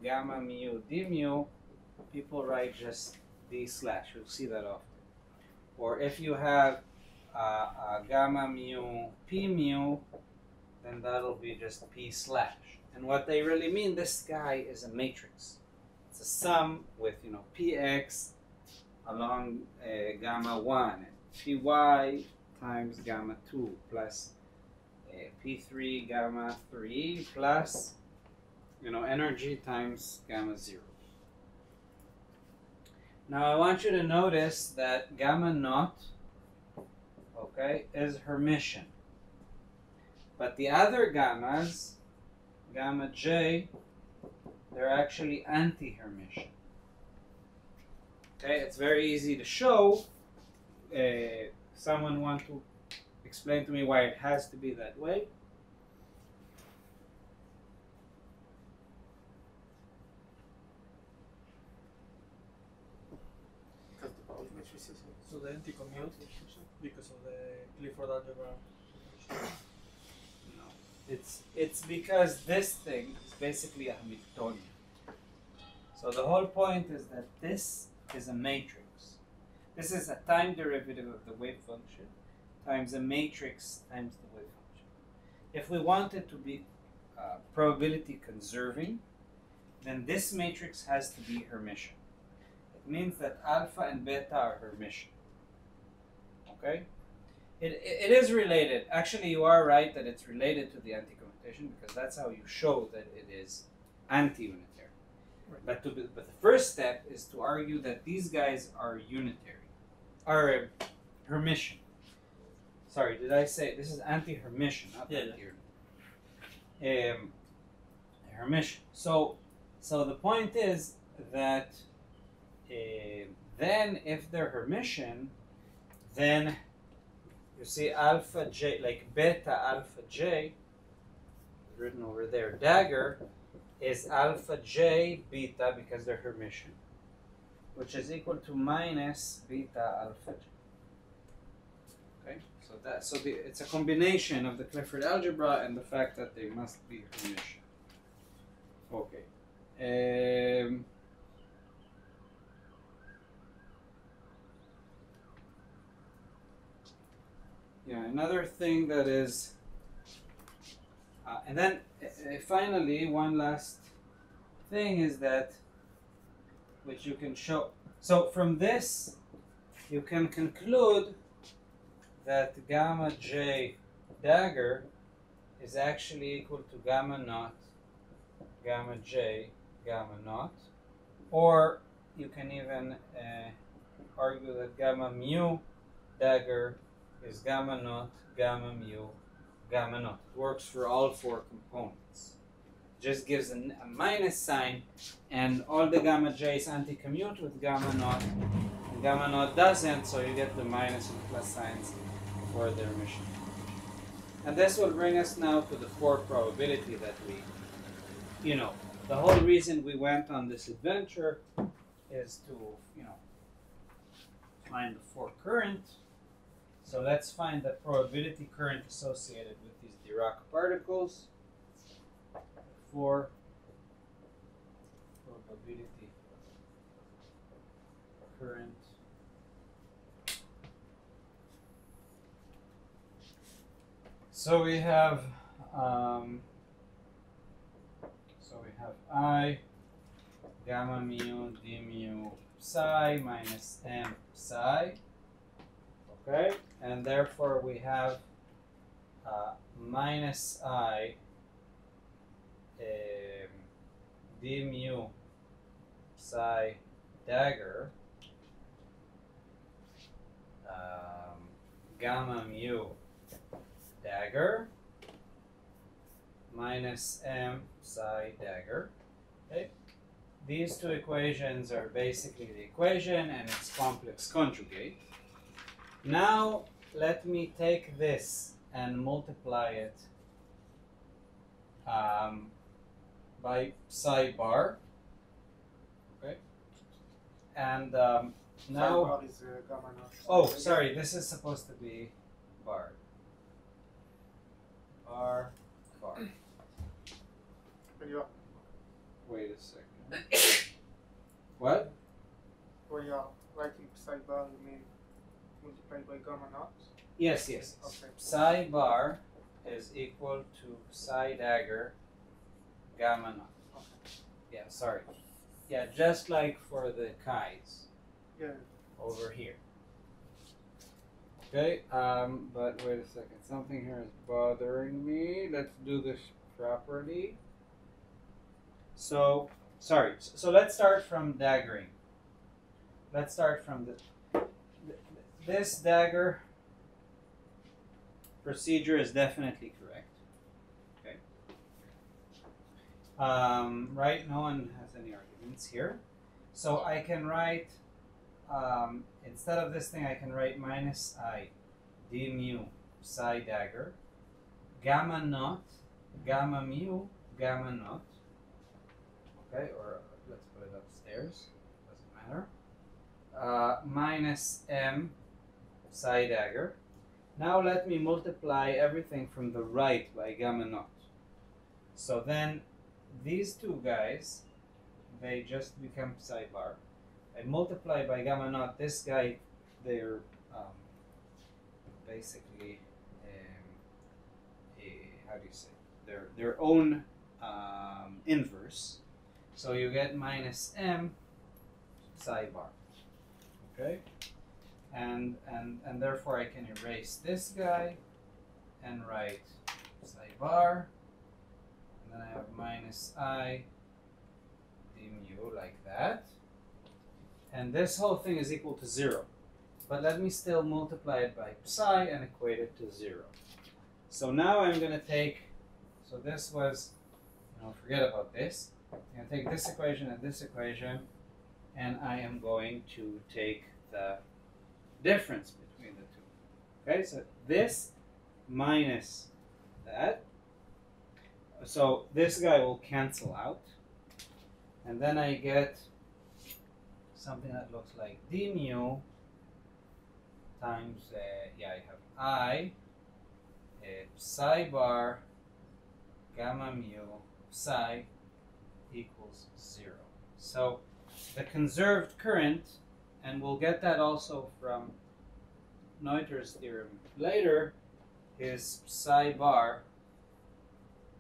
gamma mu d mu, people write just d slash. You'll see that often. Or if you have gamma mu p mu, then that'll be just p slash. And what they really mean, this guy is a matrix. It's a sum with px along gamma 1 and py times gamma 2 plus p3 gamma 3 plus energy times gamma 0. Now I want you to notice that gamma naught, okay, is Hermitian. But the other gammas, gamma j, they're actually anti-Hermitian. Okay, it's very easy to show. Someone want to explain to me why it has to be that way? Because the power matrices. So the anti-commute because of the Clifford algebra. No. It's because this thing is basically a Hamiltonian. So the whole point is that this is a matrix. This is a time derivative of the wave function times a matrix times the wave function. If we want it to be probability conserving, then this matrix has to be Hermitian. It means that alpha and beta are Hermitian. Okay? It is related. Actually, you are right that it's related to the anti-commutation because that's how you show that it is anti-unitary. Right. But the first step is to argue that these guys are unitary, are Hermitian. Sorry, did I say this is anti-Hermitian? Not Hermitian. So the point is that then if they're Hermitian, then you see alpha j, like beta alpha j, written over there, dagger, is alpha j beta because they're Hermitian, which is equal to minus beta alpha j. Okay, so it's a combination of the Clifford algebra and the fact that they must be Hermitian. Okay. Yeah, another thing that is, and then finally, one last thing is that which you can show. So from this, you can conclude that gamma j dagger is actually equal to gamma naught, gamma j, gamma naught. Or you can even argue that gamma mu dagger is gamma naught, gamma mu, gamma naught. It works for all four components. Just gives a minus sign, and all the gamma j's anti-commute with gamma naught, and gamma naught doesn't, so you get the minus and plus signs for their emission. And this will bring us now to the four probability that we, the whole reason we went on this adventure is to, find the four current. So let's find the probability current associated with these Dirac particles. For probability current so we have I gamma mu d mu psi minus m psi, okay, and therefore we have minus I d mu psi dagger gamma mu dagger minus m psi dagger. Okay, these two equations are basically the equation and its complex conjugate. Now let me take this and multiply it by psi bar, okay, and now, bar is, gamma naught. oh, sorry, this is supposed to be bar, bar. When you're, Wait a second. What? when you're writing psi bar, you mean multiplied by gamma naught? Yes, yes. Okay. Psi bar is equal to psi dagger gamma naught. Okay. Yeah, sorry. Yeah, just like for the chi's Yeah. over here. Okay, but wait a second. Something here is bothering me. Let's do this properly. So, sorry. So let's start from daggering. Let's start from this dagger procedure is definitely correct. Okay. Right, no one has any arguments here. So I can write, instead of this thing, I can write minus I d mu psi dagger gamma naught gamma mu gamma naught. Okay, or let's put it upstairs, doesn't matter. Minus m psi dagger. Now let me multiply everything from the right by gamma naught. So then these two guys, they just become psi bar. I multiply by gamma naught this guy, they're basically, how do you say, their own inverse. So you get minus m psi bar, okay? And therefore I can erase this guy and write psi bar, and then I have minus I d mu like that. And this whole thing is equal to 0. But let me still multiply it by psi and equate it to 0. So now I'm going to take, so this was, forget about this. I'm going to take this equation and this equation, and I am going to take the difference between the two. Okay, so this minus that. So this guy will cancel out. And then I get something that looks like d mu times, I have I psi bar gamma mu psi equals 0. So the conserved current, and we'll get that also from Noether's theorem later, is psi bar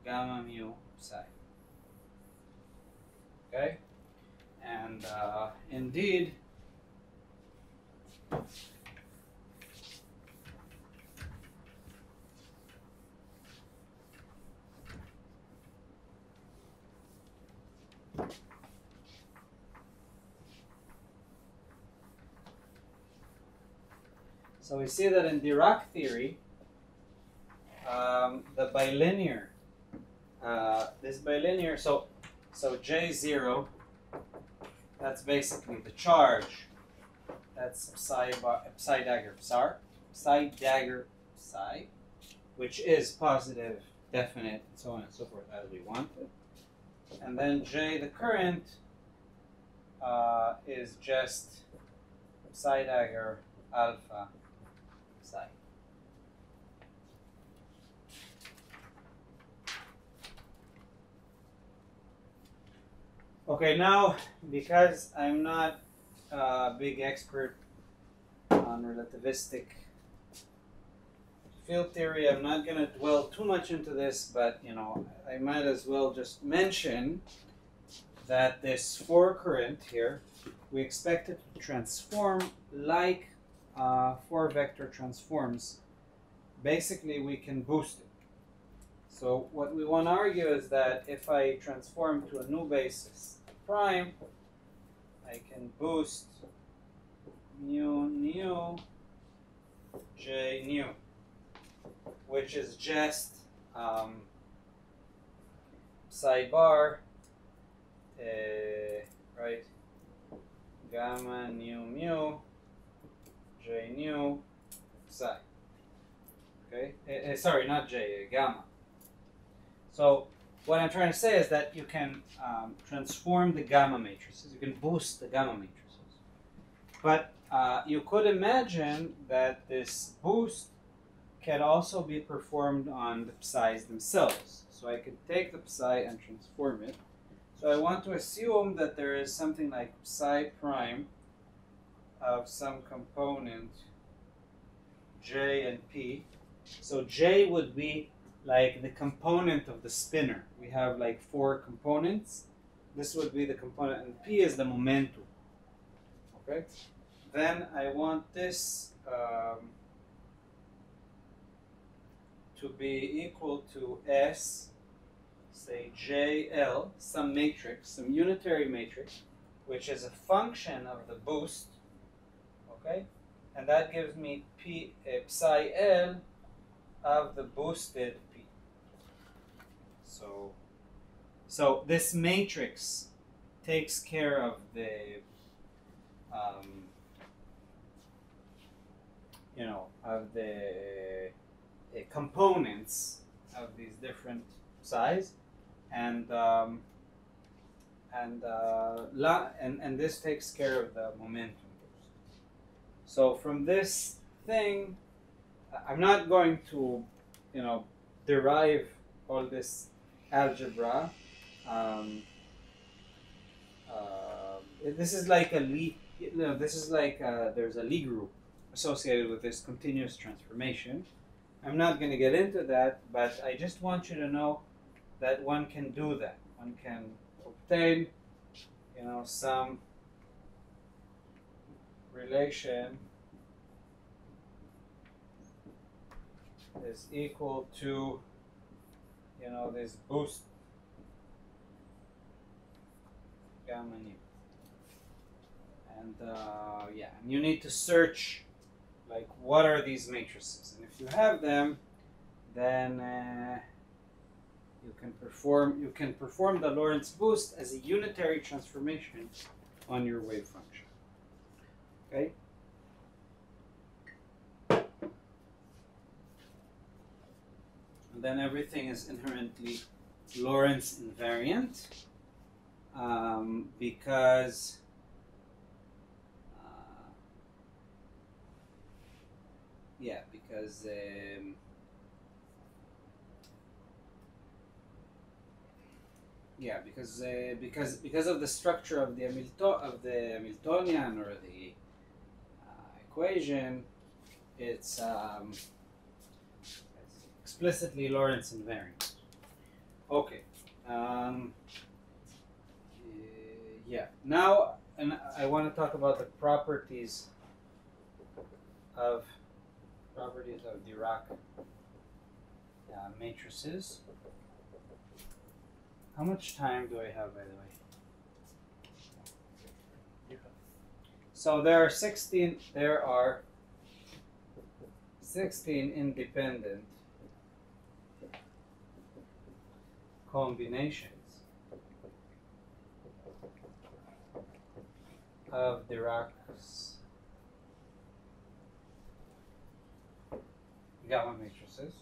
gamma mu psi. Okay? And indeed, so we see that in Dirac theory, the bilinear, this bilinear, so J0, that's basically the charge. That's psi dagger psi, which is positive, definite, and so on and so forth as we want it. And then J, the current, is just psi dagger alpha psi. Okay, now, because I'm not a big expert on relativistic field theory, I'm not going to dwell too much into this, but you know, I might as well just mention that this 4 current here, we expect it to transform like 4 vector transforms. Basically, we can boost it. So what we want to argue is that if I transform to a new basis prime, I can boost mu j nu, which is just psi bar, right? Gamma nu mu j nu psi. Okay, sorry, not j, gamma. So what I'm trying to say is that you can transform the gamma matrices. You can boost the gamma matrices. But you could imagine that this boost can also be performed on the psi's themselves. So I could take the psi and transform it. So I want to assume that there is something like psi prime of some component j and p. So j would be like the component of the spinner. We have like 4 components. This would be the component, and p is the momentum. Okay. Then I want this to be equal to S, say JL, some matrix, some unitary matrix, which is a function of the boost. Okay, and that gives me P psi L of the boosted P. So this matrix takes care of the of the components of these different psis, and this takes care of the momentum boost. So from this thing, I'm not going to, derive all this algebra. This is like a Lie. This is like there's a Lie group associated with this continuous transformation. I'm not going to get into that, but I just want you to know that one can do that. One can obtain, some relation is equal to, this boost gamma nu. And and you need to search, like, what are these matrices? And if you have them, then you can perform the Lorentz boost as a unitary transformation on your wave function. Okay. And then everything is inherently Lorentz invariant because because of the structure of the Hamiltonian or the equation, it's explicitly Lorentz invariant. Okay. Yeah. Now, and I want to talk about the properties of Dirac matrices. How much time do I have, by the way? So there are 16 independent combinations of Dirac's gamma matrices.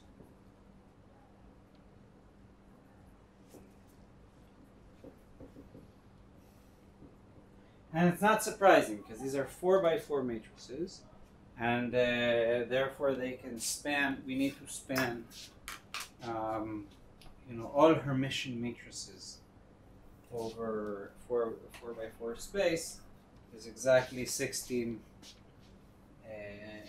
And it's not surprising because these are 4x4 matrices, and therefore they can span. We need to span, all Hermitian matrices over 4x4 space is exactly 16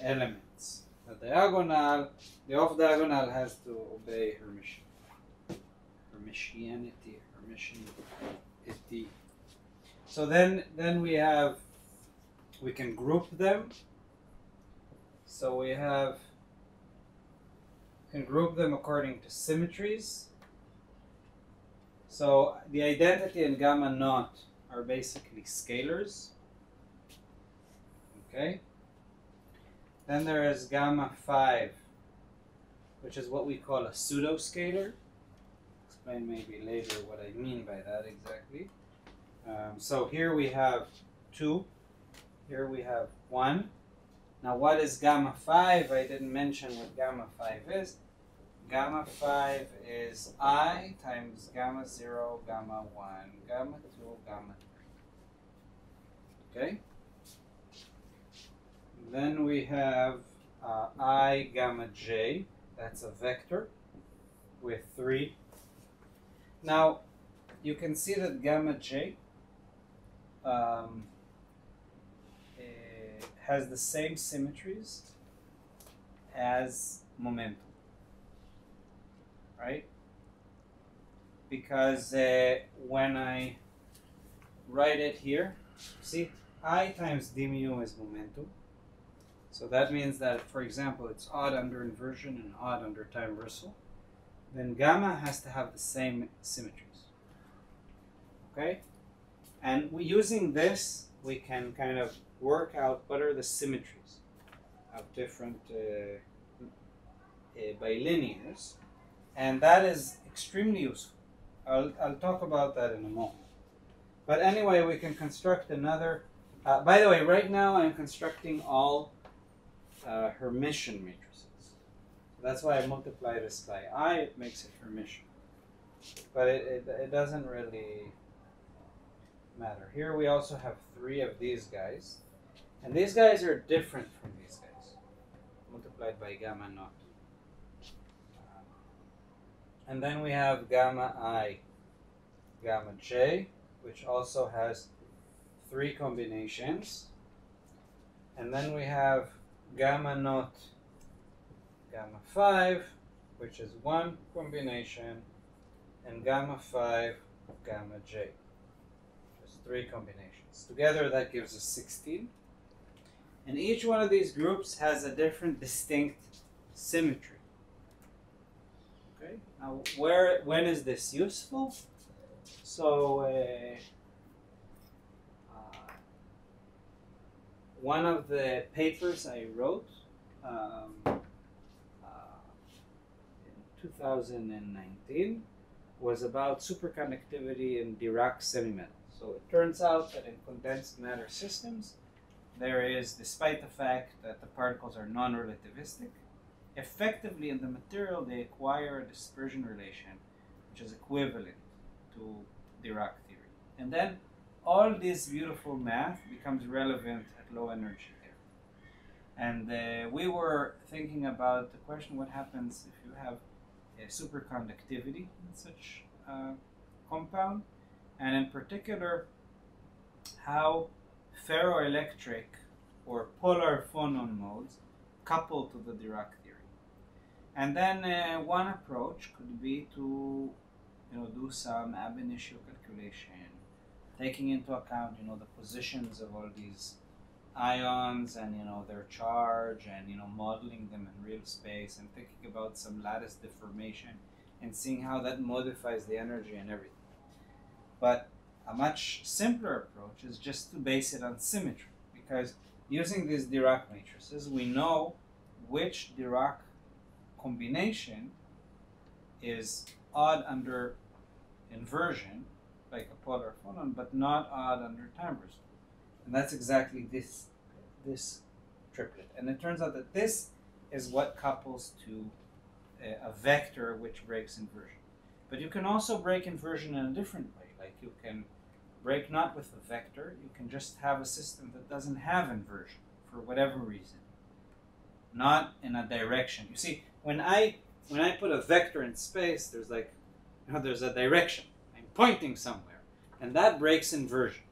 elements. The off diagonal has to obey Hermitianity. So then we can group them. So we can group them according to symmetries. So the identity and gamma naught are basically scalars. Okay. Then there is gamma 5, which is what we call a pseudo-scalar. Explain maybe later what I mean by that exactly. So here we have 2, here we have 1. Now what is gamma 5? I didn't mention what gamma 5 is. Gamma 5 is I times gamma 0, gamma 1, gamma 2, gamma 3. Okay? Then we have I gamma j, that's a vector with 3. Now you can see that gamma j has the same symmetries as momentum, right? Because when I write it here, see, I times d mu is momentum. So that means that, for example, it's odd under inversion and odd under time reversal. Then gamma has to have the same symmetries. Okay? And using this, we can kind of work out what are the symmetries of different bilinears. And that is extremely useful. I'll talk about that in a moment. But anyway, we can construct another. By the way, right now I'm constructing all Hermitian matrices. That's why I multiply this by I, it makes it Hermitian. But it doesn't really matter. Here we also have 3 of these guys. And these guys are different from these guys, multiplied by gamma naught. And then we have gamma I, gamma j, which also has 3 combinations. And then we have gamma naught, gamma 5, which is 1 combination, and gamma 5, gamma j. Just 3 combinations. Together that gives us 16. And each one of these groups has a different distinct symmetry. Okay? Now when is this useful? So one of the papers I wrote in 2019 was about superconductivity in Dirac semimetals. So it turns out that in condensed matter systems, there is, despite the fact that the particles are non-relativistic, effectively in the material they acquire a dispersion relation which is equivalent to Dirac theory. And then all this beautiful math becomes relevant at low energy there. And we were thinking about the question, what happens if you have a superconductivity in such a compound, and in particular how ferroelectric or polar phonon modes couple to the Dirac theory. And then one approach could be to do some ab initio calculation taking into account, you know, the positions of all these ions and, you know, their charge, and, you know, modeling them in real space and thinking about some lattice deformation and seeing how that modifies the energy and everything. But a much simpler approach is just to base it on symmetry, because using these Dirac matrices, we know which Dirac combination is odd under inversion, like a polar photon, but not odd under time response. And that's exactly this triplet. And it turns out that this is what couples to a vector which breaks inversion. But you can also break inversion in a different way. Like you can break not with a vector, you can just have a system that doesn't have inversion for whatever reason. Not in a direction. You see, when I put a vector in space, there's like, you know, there's a direction. I'm pointing somewhere. And that breaks inversion.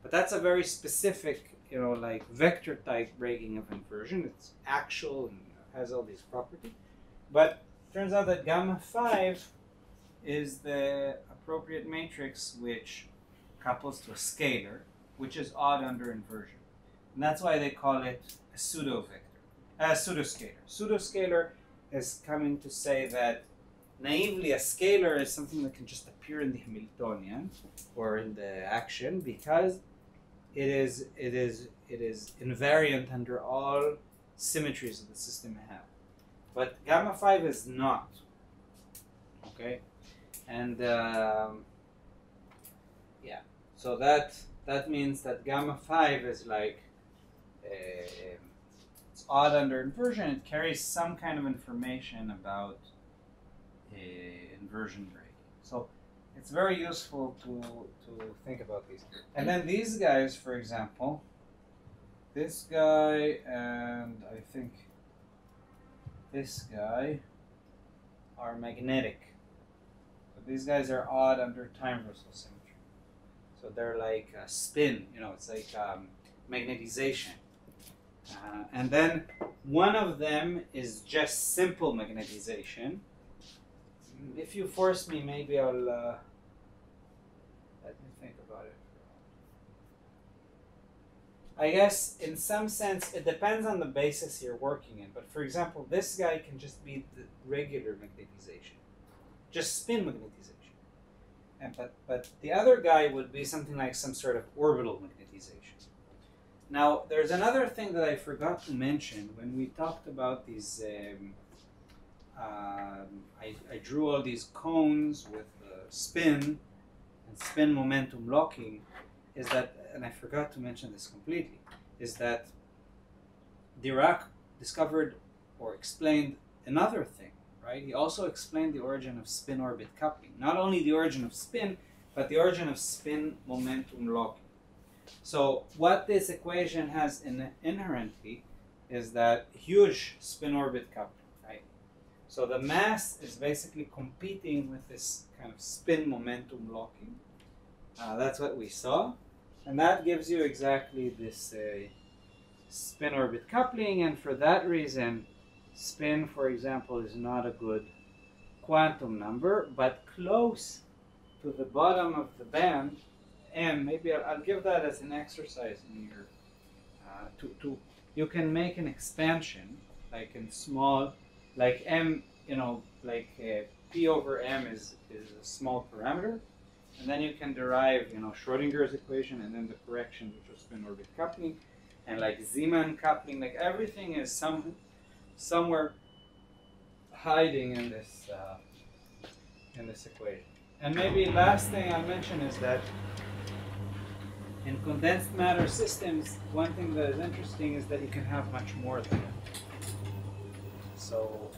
But that's a very specific, you know, like vector type breaking of inversion. It's actual and has all these properties. But it turns out that gamma 5 is the appropriate matrix which couples to a scalar, which is odd under inversion. And that's why they call it a pseudo-vector, pseudoscalar. Pseudoscalar is coming to say that naively a scalar is something that can just appear in the Hamiltonian or in the action because it is invariant under all symmetries that the system have. But gamma 5 is not. Okay? And yeah, so that means that gamma 5 is like it's odd under inversion. It carries some kind of information about inversion breaking. So it's very useful to think about these. And then these guys, for example, this guy and I think this guy are magnetic. So these guys are odd under time reversal symmetry. So they're like a spin, you know, it's like magnetization. And then one of them is just simple magnetization. If you force me, maybe I'll let me think about it. I guess in some sense it depends on the basis you're working in. But for example, this guy can just be the regular magnetization, just spin magnetization. And but the other guy would be something like some sort of orbital magnetization. Now there's another thing that I forgot to mention when we talked about these. I drew all these cones with spin and spin momentum locking. Is that, and I forgot to mention this completely, is that Dirac discovered or explained another thing, right? He also explained the origin of spin-orbit coupling. Not only the origin of spin, but the origin of spin momentum locking. So what this equation has inherently is that huge spin-orbit coupling. So the mass is basically competing with this kind of spin momentum locking. That's what we saw. And that gives you exactly this spin orbit coupling. And for that reason, spin, for example, is not a good quantum number, but close to the bottom of the band, M, maybe I'll give that as an exercise in your, you can make an expansion, like in small, like M, you know, like P over M is a small parameter, and then you can derive, you know, Schrodinger's equation and then the correction, which was spin orbit coupling, and like Zeeman coupling, like everything is somewhere hiding in this equation. And maybe last thing I'll mention is that in condensed matter systems, one thing that is interesting is that you can have much more than that. So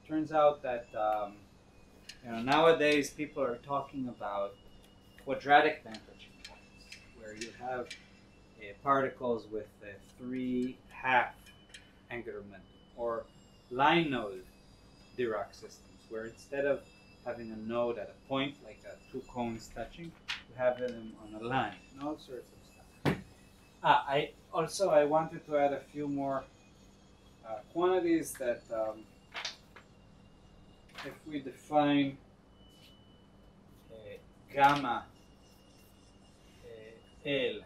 turns out that you know, nowadays people are talking about quadratic band touching points, where you have particles with 3 half angular momentum, or line node Dirac systems, where instead of having a node at a point, like 2 cones touching, you have them on a line, and all sorts of stuff. I wanted to add a few more quantities that if we define gamma L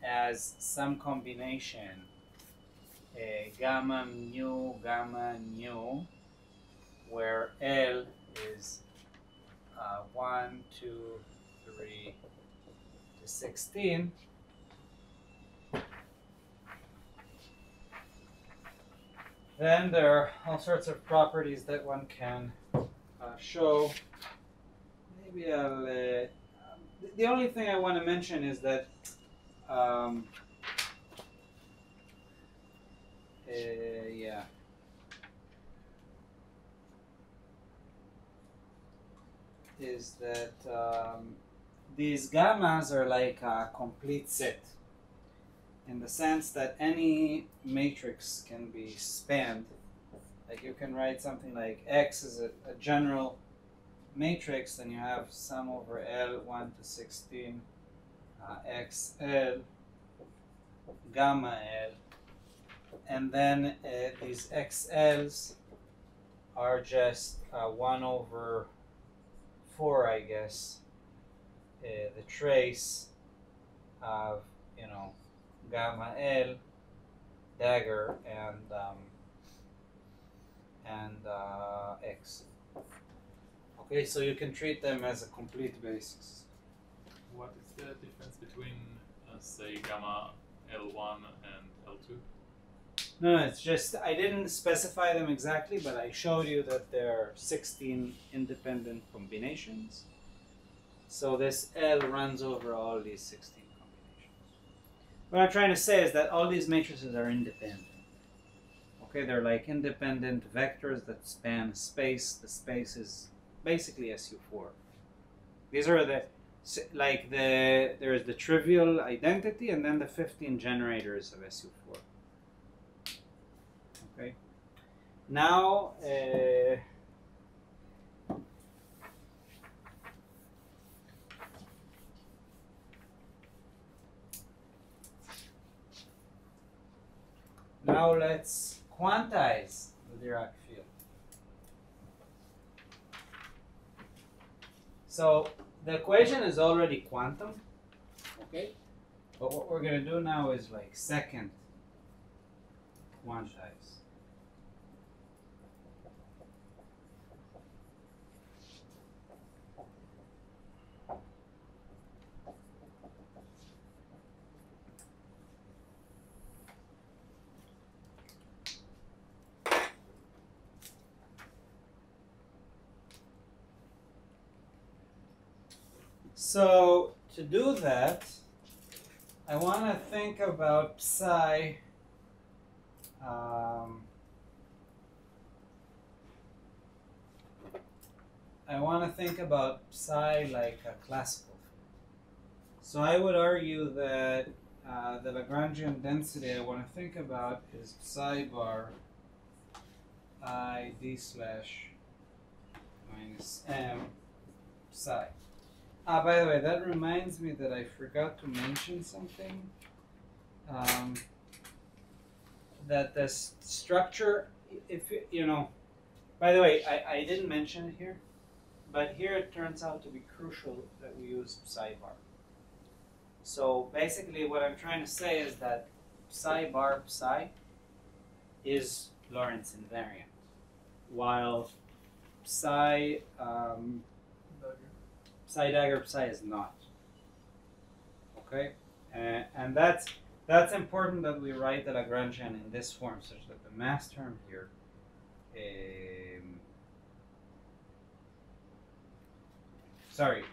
as some combination gamma mu gamma nu, where L is 1, 2, 3 to 16, then there are all sorts of properties that one can show. Maybe I'll. The only thing I want to mention is that yeah. Is that these gammas are like a complete set, in the sense that any matrix can be spanned. Like you can write something like X is a general matrix, then you have sum over L 1 to 16 XL gamma L, and then these XLs are just 1 over 4, I guess, the trace of, you know, gamma L dagger and X. Okay, so you can treat them as a complete basis. What is the difference between, say, gamma L1 and L2? No, it's just, I didn't specify them exactly, but I showed you that there are 16 independent combinations. So this L runs over all these 16 combinations. What I'm trying to say is that all these matrices are independent. Okay, they're like independent vectors that span space. The space is basically SU4. These are the, like there is the trivial identity and then the 15 generators of SU4. Okay. Now, now let's quantize the Dirac field. So the equation is already quantum, okay? But what we're going to do now is like second quantize. So to do that, I want to think about psi like a classical field. So I would argue that the Lagrangian density I want to think about is psi bar I d slash minus m psi. By the way, that reminds me that I forgot to mention something. That the structure, if you know, by the way, I didn't mention it here, but here it turns out to be crucial that we use psi bar. So basically what I'm trying to say is that psi bar psi is Lorentz invariant, while psi psi dagger psi is not. Okay, and that's important that we write the Lagrangian in this form, such that the mass term here, sorry,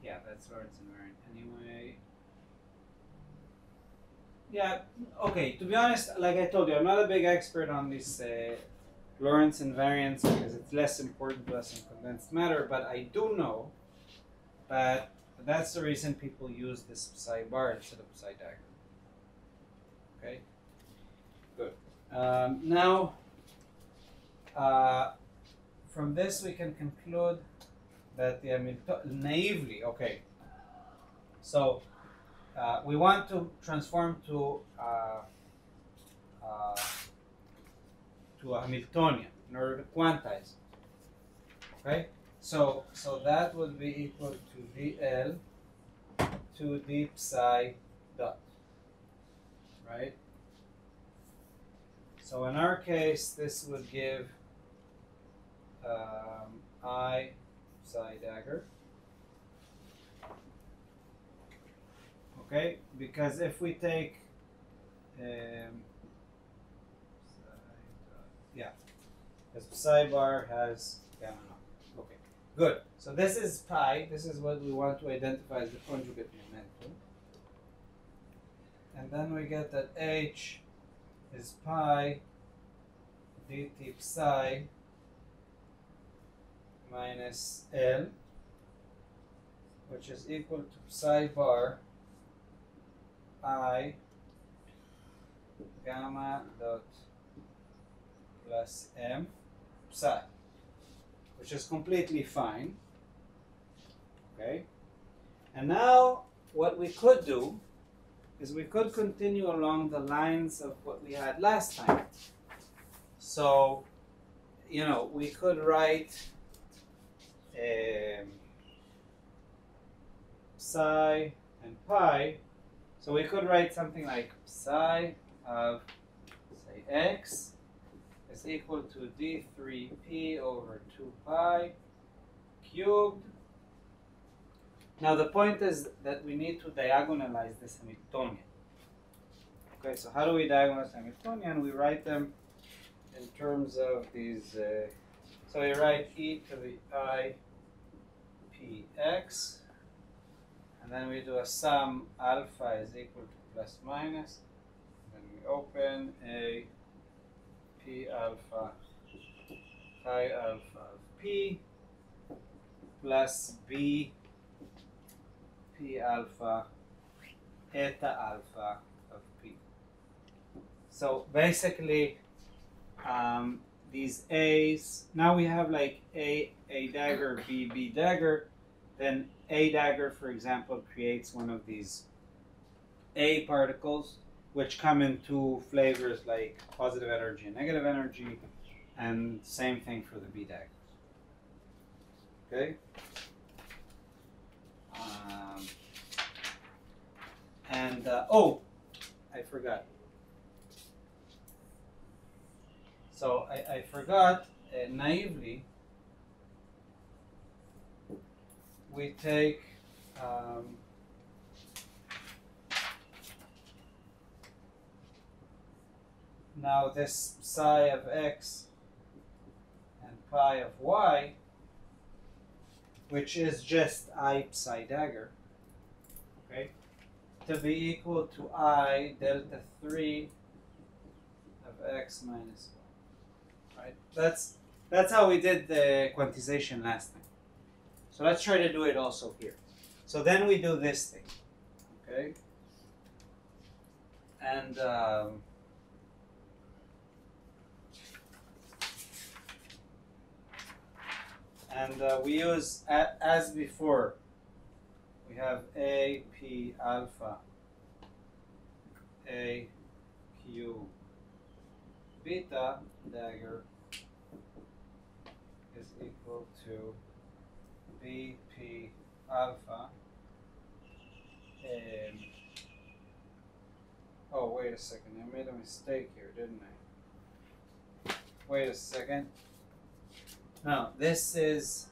yeah, that's Lorentz invariant anyway. Yeah, okay. To be honest, like I told you, I'm not a big expert on this Lorentz invariance because it's less important to us in condensed matter, but I do know that that's the reason people use this psi bar instead of psi dagger. Okay, good. Now, from this we can conclude that the naively, okay. So we want to transform to a Hamiltonian in order to quantize it. Okay? So that would be equal to VL 2D psi dot, right? So in our case, this would give I psi dagger. Okay, because if we take yeah, because psi bar has gamma naught. Okay, good. So this is pi. This is what we want to identify as the conjugate momentum. And then we get that H is pi dt psi minus L, which is equal to psi bar I gamma dot plus M psi, which is completely fine. Okay, and now what we could do is we could continue along the lines of what we had last time. So, you know, we could write psi and pi. So we could write something like psi of, say, x is equal to d3p over 2 pi cubed. Now the point is that we need to diagonalize this Hamiltonian. Okay, so how do we diagonalize Hamiltonian? We write them in terms of these. So we write e to the I px, and then we do a sum alpha is equal to plus minus. Then we open a p alpha chi alpha of p plus b p alpha eta alpha of p. So basically, these a's, now we have like a dagger, b dagger. Then a dagger, for example, creates one of these a particles, which come in two flavors like positive energy and negative energy, and same thing for the b daggers. Okay. Oh, I forgot. So I forgot, naively, we take now this psi of x and pi of y, which is just I psi dagger, okay, to be equal to I delta 3 of x minus y, right? That's how we did the quantization last time. So let's try to do it also here. So then we do this thing, okay? And we use, as before, we have A P alpha A Q beta dagger is equal to B P alpha. Oh, wait a second, I made a mistake here, didn't I? Wait a second. No, this is,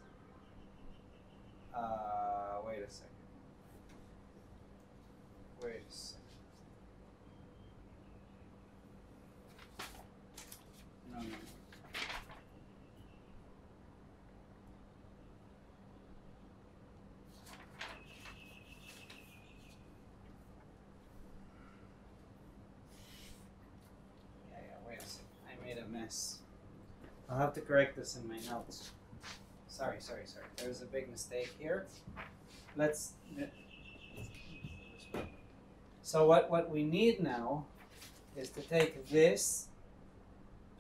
wait a second. Wait a second. No. Wait a second. I made a mess. I'll have to correct this in my notes. Sorry. There's a big mistake here. So what we need now is to take this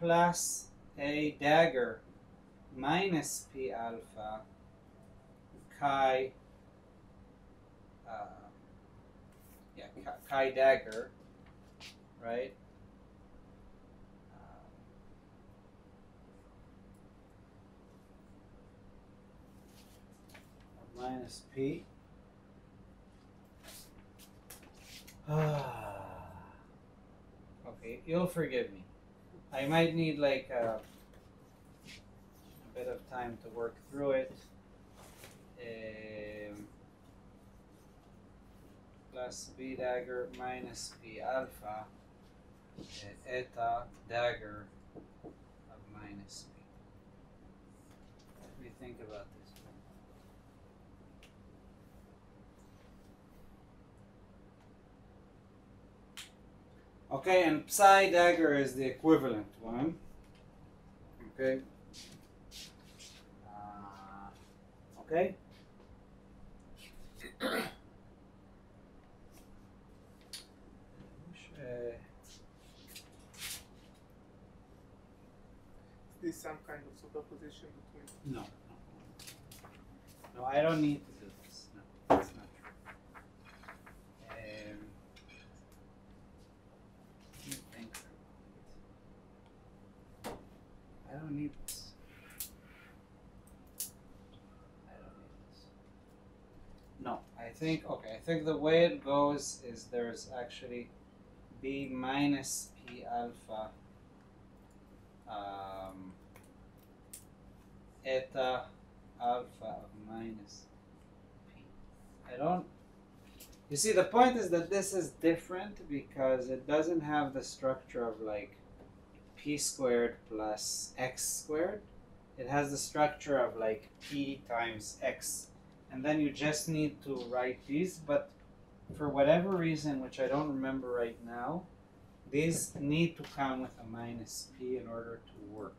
plus a dagger minus p alpha chi chi dagger, right? minus P. Okay, you'll forgive me. I might need like a bit of time to work through it. Plus B dagger minus P alpha eta dagger of minus P. Let me think about this. Okay, and psi dagger is the equivalent one. Okay. Okay. Is this some kind of superposition between? No. No, I don't need to do this. No, that's not true. Let me think. I don't need this. No, I think, okay, I think the way it goes is there's actually B minus P alpha eta alpha of minus P. I don't, you see, the point is that this is different because it doesn't have the structure of like P squared plus X squared. It has the structure of like P times X. And then you just need to write these, but for whatever reason, which I don't remember right now, these need to come with a minus P in order to work.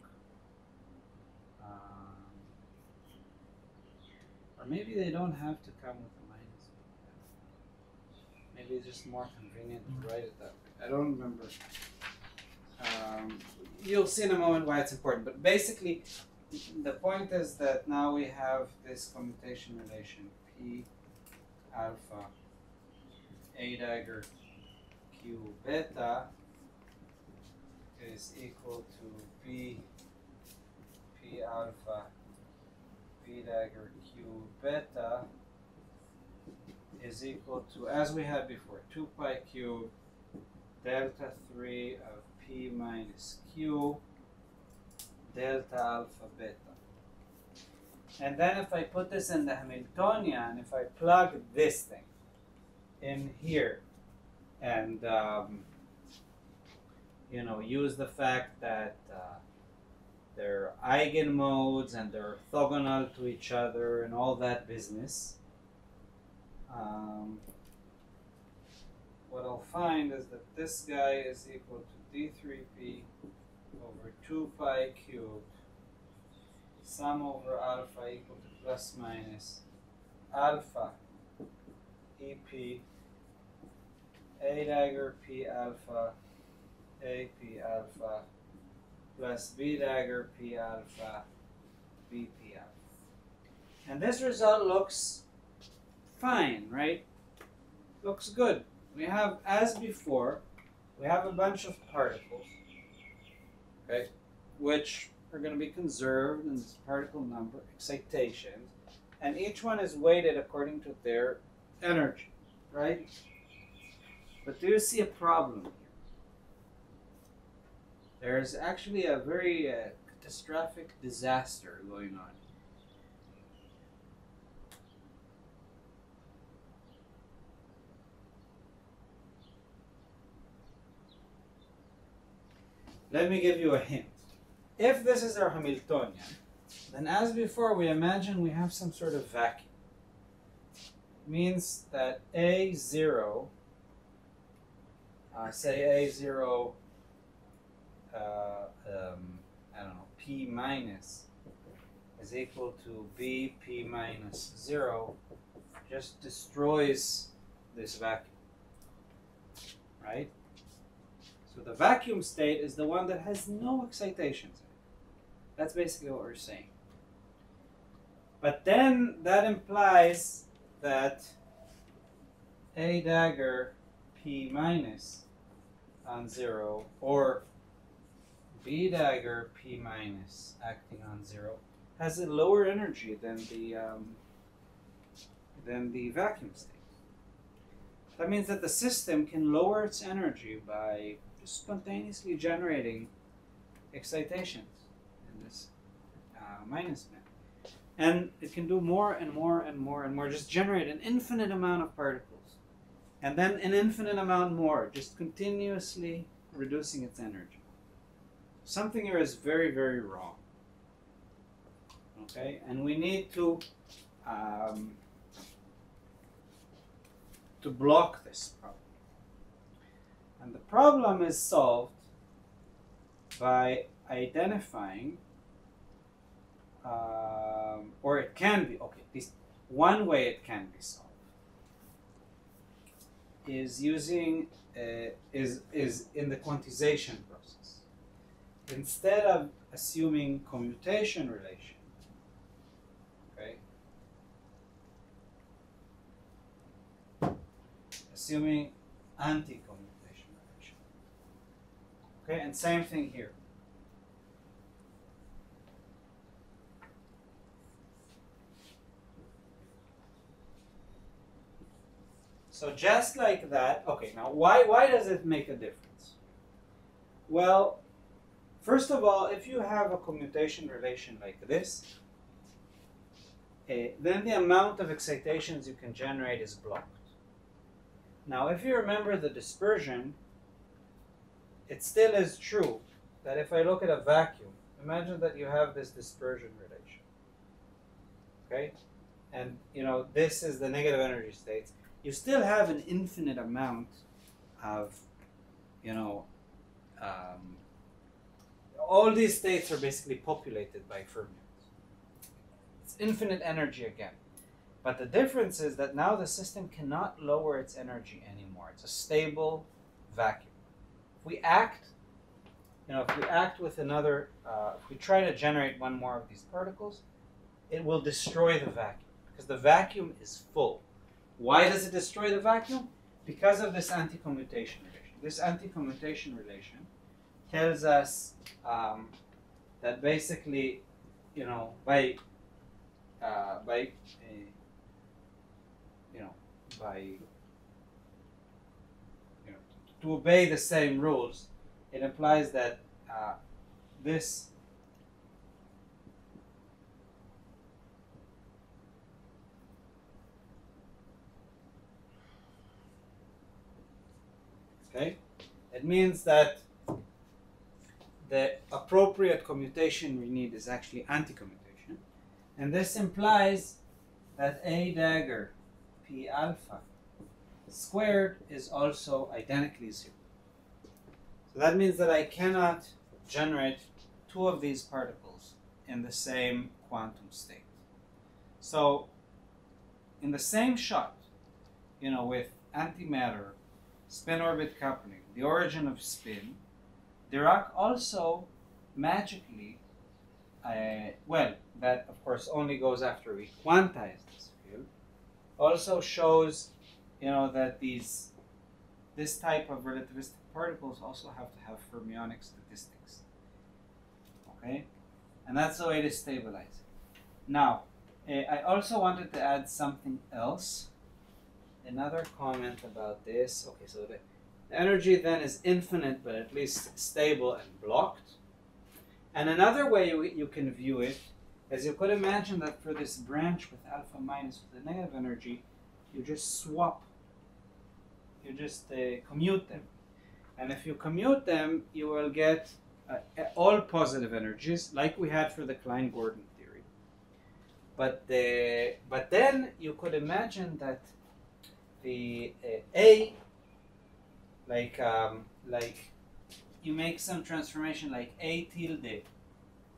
Or maybe they don't have to come with a minus P. Maybe it's just more convenient to write it that way. I don't remember. You'll see in a moment why it's important, but basically, the point is that now we have this commutation relation P alpha A dagger Q beta is equal to B P alpha B dagger Q beta is equal to, as we had before, 2 pi cubed delta 3 of P minus Q delta alpha beta. And then if I put this in the Hamiltonian, if I plug this thing in here and you know, use the fact that they're eigenmodes and they're orthogonal to each other and all that business, what I'll find is that this guy is equal to d3p over 2 pi cubed sum over alpha equal to plus minus alpha EP A dagger P alpha AP alpha plus B dagger P alpha BP alpha. And this result looks fine, right? Looks good. We have, as before, we have a bunch of particles, okay, which are going to be conserved in this particle number excitations, and each one is weighted according to their energy, right? But do you see a problem here? There's actually a very catastrophic disaster going on. Let me give you a hint. If this is our Hamiltonian, then as before we imagine we have some sort of vacuum. It means that A0, say A0, I don't know, P minus is equal to B P minus 0, just destroys this vacuum, right? So the vacuum state is the one that has no excitations in it. That's basically what we're saying. But then that implies that A dagger P minus on 0 or B dagger P minus acting on 0 has a lower energy than the than the vacuum state. That means that the system can lower its energy by just spontaneously generating excitations in this minus band. And it can do more and more and more and more, just generate an infinite amount of particles. And then an infinite amount more, just continuously reducing its energy. Something here is very, very wrong. Okay, and we need to block this problem. And the problem is solved by identifying, or it can be, okay, this one way it can be solved is using, is in the quantization process. Instead of assuming commutation relation, okay, assuming anti-commutation relation. Okay, and same thing here. So just like that, okay, now why does it make a difference? Well, first of all, if you have a commutation relation like this, then the amount of excitations you can generate is blocked. Now, if you remember the dispersion, it still is true that if I look at a vacuum, imagine that you have this dispersion relation. Okay? And, you know, this is the negative energy states. You still have an infinite amount of, you know, all these states are basically populated by fermions. It's infinite energy again. But the difference is that now the system cannot lower its energy anymore. It's a stable vacuum. If we act, you know, if we act with another, if we try to generate one more of these particles, it will destroy the vacuum because the vacuum is full. Why does it destroy the vacuum? Because of this anti-commutation relation. This anti-commutation relation tells us that basically, you know, to obey the same rules, it implies that this okay, it means that the appropriate commutation we need is actually anti-commutation, and this implies that A dagger P alpha squared is also identically zero. So that means that I cannot generate two of these particles in the same quantum state. So in the same shot, you know, with antimatter, spin-orbit coupling, the origin of spin, Dirac also magically, well, that of course only goes after we quantize this field, also shows, you know, that this type of relativistic particles also have to have fermionic statistics. Okay? And that's the way to stabilize it. Now, I also wanted to add something else. Another comment about this. Okay, so the energy then is infinite, but at least stable and blocked. And another way you can view it is you could imagine that for this branch with alpha minus with the negative energy, you just swap. You just commute them. And if you commute them, you will get all positive energies, like we had for the Klein-Gordon theory. But then you could imagine that the A, like you make some transformation like A tilde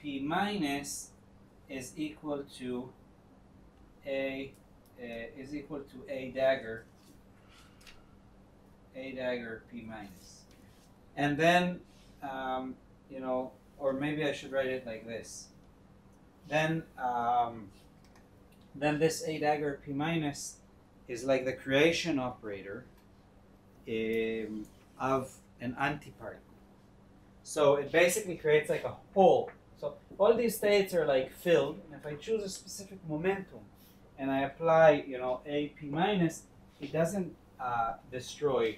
P minus is equal to A dagger P minus, and then you know, or maybe I should write it like this. Then this A dagger P minus is like the creation operator of an antiparticle. So it basically creates like a hole. So all these states are like filled, and if I choose a specific momentum and I apply, AP minus, it doesn't destroy.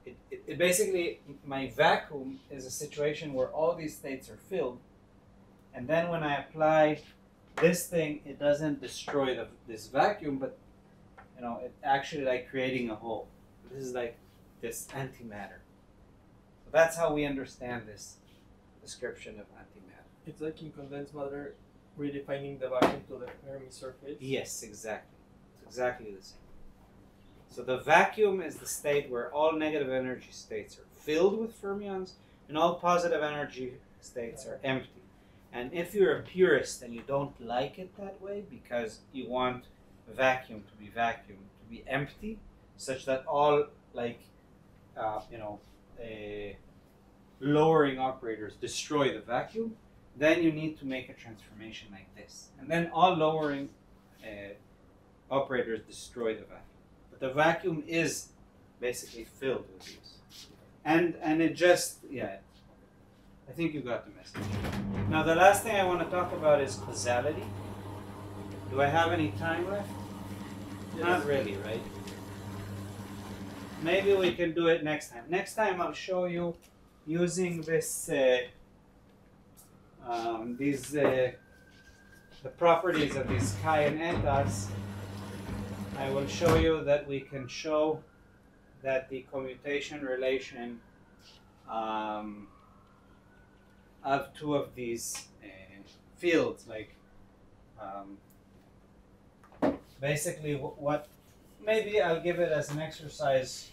It basically, my vacuum is a situation where all these states are filled, and then when I apply this thing, it doesn't destroy this vacuum, but it actually like creating a hole. This is like this antimatter. So that's how we understand this description of antimatter. It's like in condensed matter, redefining the vacuum to the Fermi surface. Yes, exactly. It's exactly the same. So the vacuum is the state where all negative energy states are filled with fermions and all positive energy states are empty. And if you're a purist and you don't like it that way because you want vacuum to be empty, such that all lowering operators destroy the vacuum, then you need to make a transformation like this. And then all lowering operators destroy the vacuum. But the vacuum is basically filled with these. And it just, I think you got the message. Now the last thing I want to talk about is causality. Do I have any time left? Yes. Not really, right? Maybe we can do it next time. Next time I'll show you using this the properties of these chi and etas. I will show you that we can show that the commutation relation of two of these fields, like basically what maybe I'll give it as an exercise.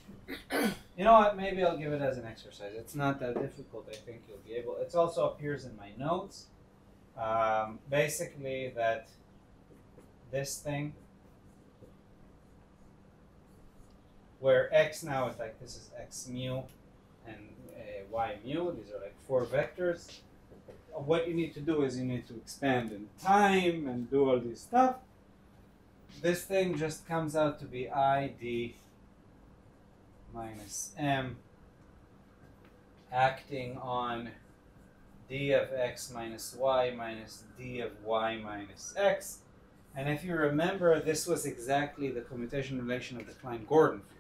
You know what, maybe I'll give it as an exercise. It's not that difficult. I think you'll be able. It also appears in my notes. Basically that this thing where x now is like, this is x mu and y mu, these are like 4 vectors. What you need to do is you need to expand in time and do all this stuff. This thing just comes out to be id minus m acting on d of x minus y minus d of y minus x. And if you remember, this was exactly the commutation relation of the Klein-Gordon field.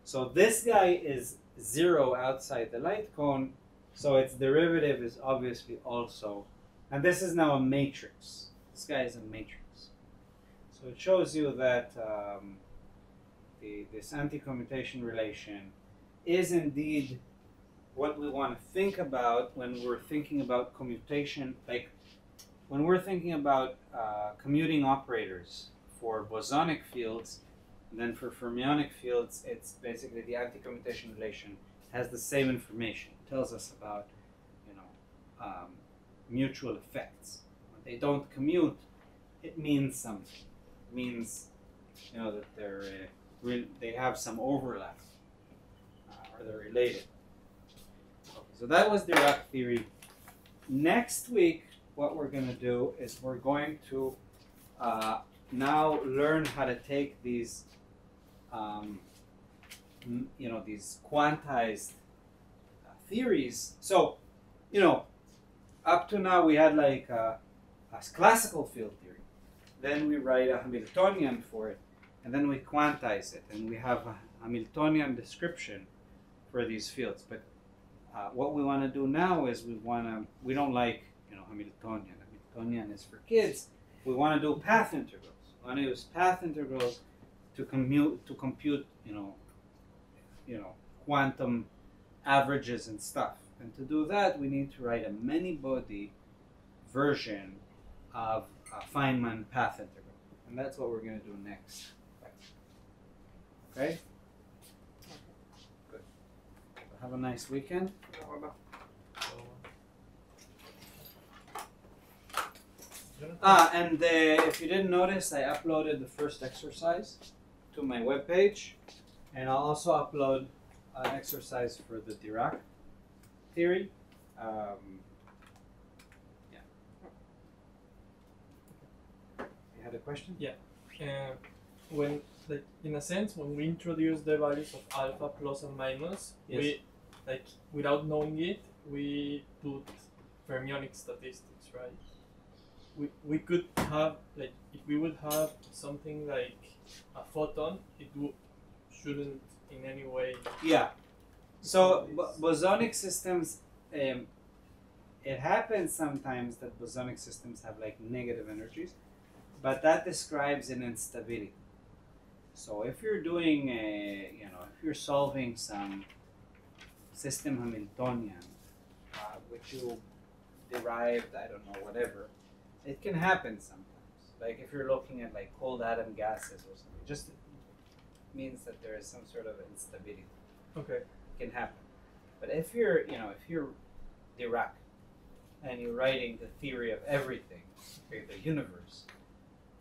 So this guy is 0 outside the light cone, so its derivative is obviously also, and this is now a matrix. This guy is a matrix. So it shows you that this anti-commutation relation is indeed what we want to think about when we're thinking about commutation, like when we're thinking about commuting operators for bosonic fields. And then for fermionic fields, it's basically the anti-commutation relation has the same information. It tells us about, mutual effects. When they don't commute, it means something. It means, that they have some overlap or they're related. Okay, so that was Dirac theory. Next week, what we're going to do is we're going to now learn how to take these these quantized theories. So, up to now we had like a classical field theory. Then we write a Hamiltonian for it, and then we quantize it, and we have a Hamiltonian description for these fields. But what we want to do now is we don't like Hamiltonian. Hamiltonian is for kids. We want to do path integrals. We want to use path integrals to compute quantum averages and stuff. And to do that, we need to write a many-body version of a Feynman path integral. And that's what we're going to do next. Okay? Good. Have a nice weekend. And if you didn't notice, I uploaded the first exercise to my webpage, and I'll also upload an exercise for the Dirac theory. You had a question? Yeah. When, in a sense, when we introduce the values of alpha, plus, and minus, Yes. we, without knowing it, we put fermionic statistics, right? we could have, like, if we would have something like a photon, shouldn't in any way. Yeah. So bosonic systems, it happens sometimes that bosonic systems have like negative energies, but that describes an instability. So if you're doing if you're solving some system Hamiltonian, which you derived, I don't know, whatever, it can happen sometimes. Like if you're looking at like cold atom gases or something, just means that there is some sort of instability. Okay. It can happen. But if you're Dirac and you're writing the theory of everything, okay, the universe,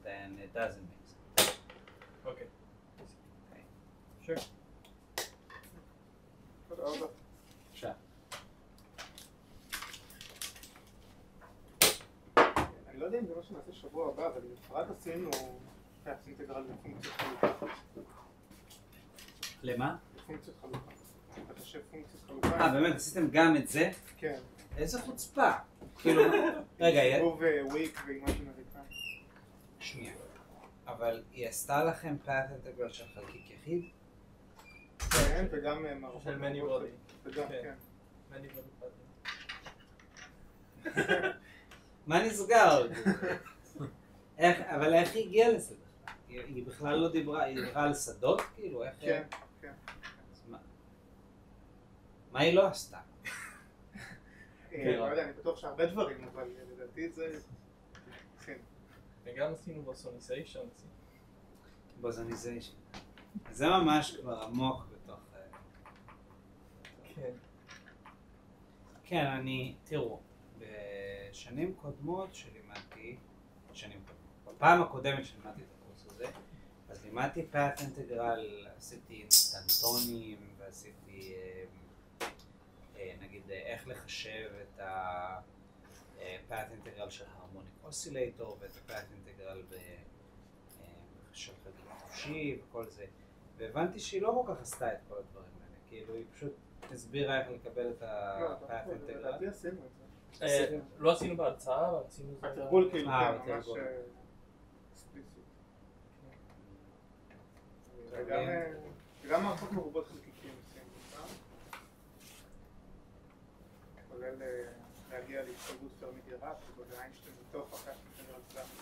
then it doesn't make sense. Okay. Okay. Sure. תודה רבה. עכשיו. אני לא יודע אם זה מה שנעשה שבוע הבא, אבל בפרט עשינו פאס אינטגרל לפונקציות חלוקה. למה? לפונקציות חלוקה. אתה חושב פונקציות חלוקה? באמת, עשיתם גם את זה? כן. איזה חוצפה. כאילו, רגע, סיבוב וויק ועם משהו אמריקאי. שנייה. אבל היא עשתה לכם פאס אינטגרל של חלקיק יחיד? כן, וגם מערכות. של many body. וגם, כן. many body pattern. מה נסגר? אבל איך היא הגיעה לזה בכלל? היא בכלל לא דיברה, היא דיברה על שדות? כאילו, איך... כן, כן. מה היא לא עשתה? לא יודע, אני בטוח שהרבה דברים, אבל לדעתי זה... כן. וגם עשינו בוסוניזיישן. בוזניזיישן. זה ממש כבר עמוק בתוך... כן. כן, תראו, בשנים קודמות שלימדתי, בפעם הקודמת שלימדתי את הקורס הזה, אז לימדתי פאט אינטגרל, עשיתי אינסטנטונים ועשיתי נגיד איך לחשב את הפאט אינטגרל של הרמוניק אוסילטור ואת הפאט אינטגרל של חלקיק חופשי וכל זה, והבנתי שהיא לא כל כך עשתה את כל הדברים האלה, כאילו היא פשוט הסבירה איך לקבל את הפאט אינטגרל. לדעתי עשינו את זה. לא עשינו בהרצאה, אבל עשינו את זה. התרגול כאילו, ממש בתרגול. אקספליסיט. וגם מערכות מרובות חלקיקים עושים אותם. כולל להגיע להצטלבות פרמי דיראק, ובגלל איינשטיין בתוך אחת אינטגרל קלאסית.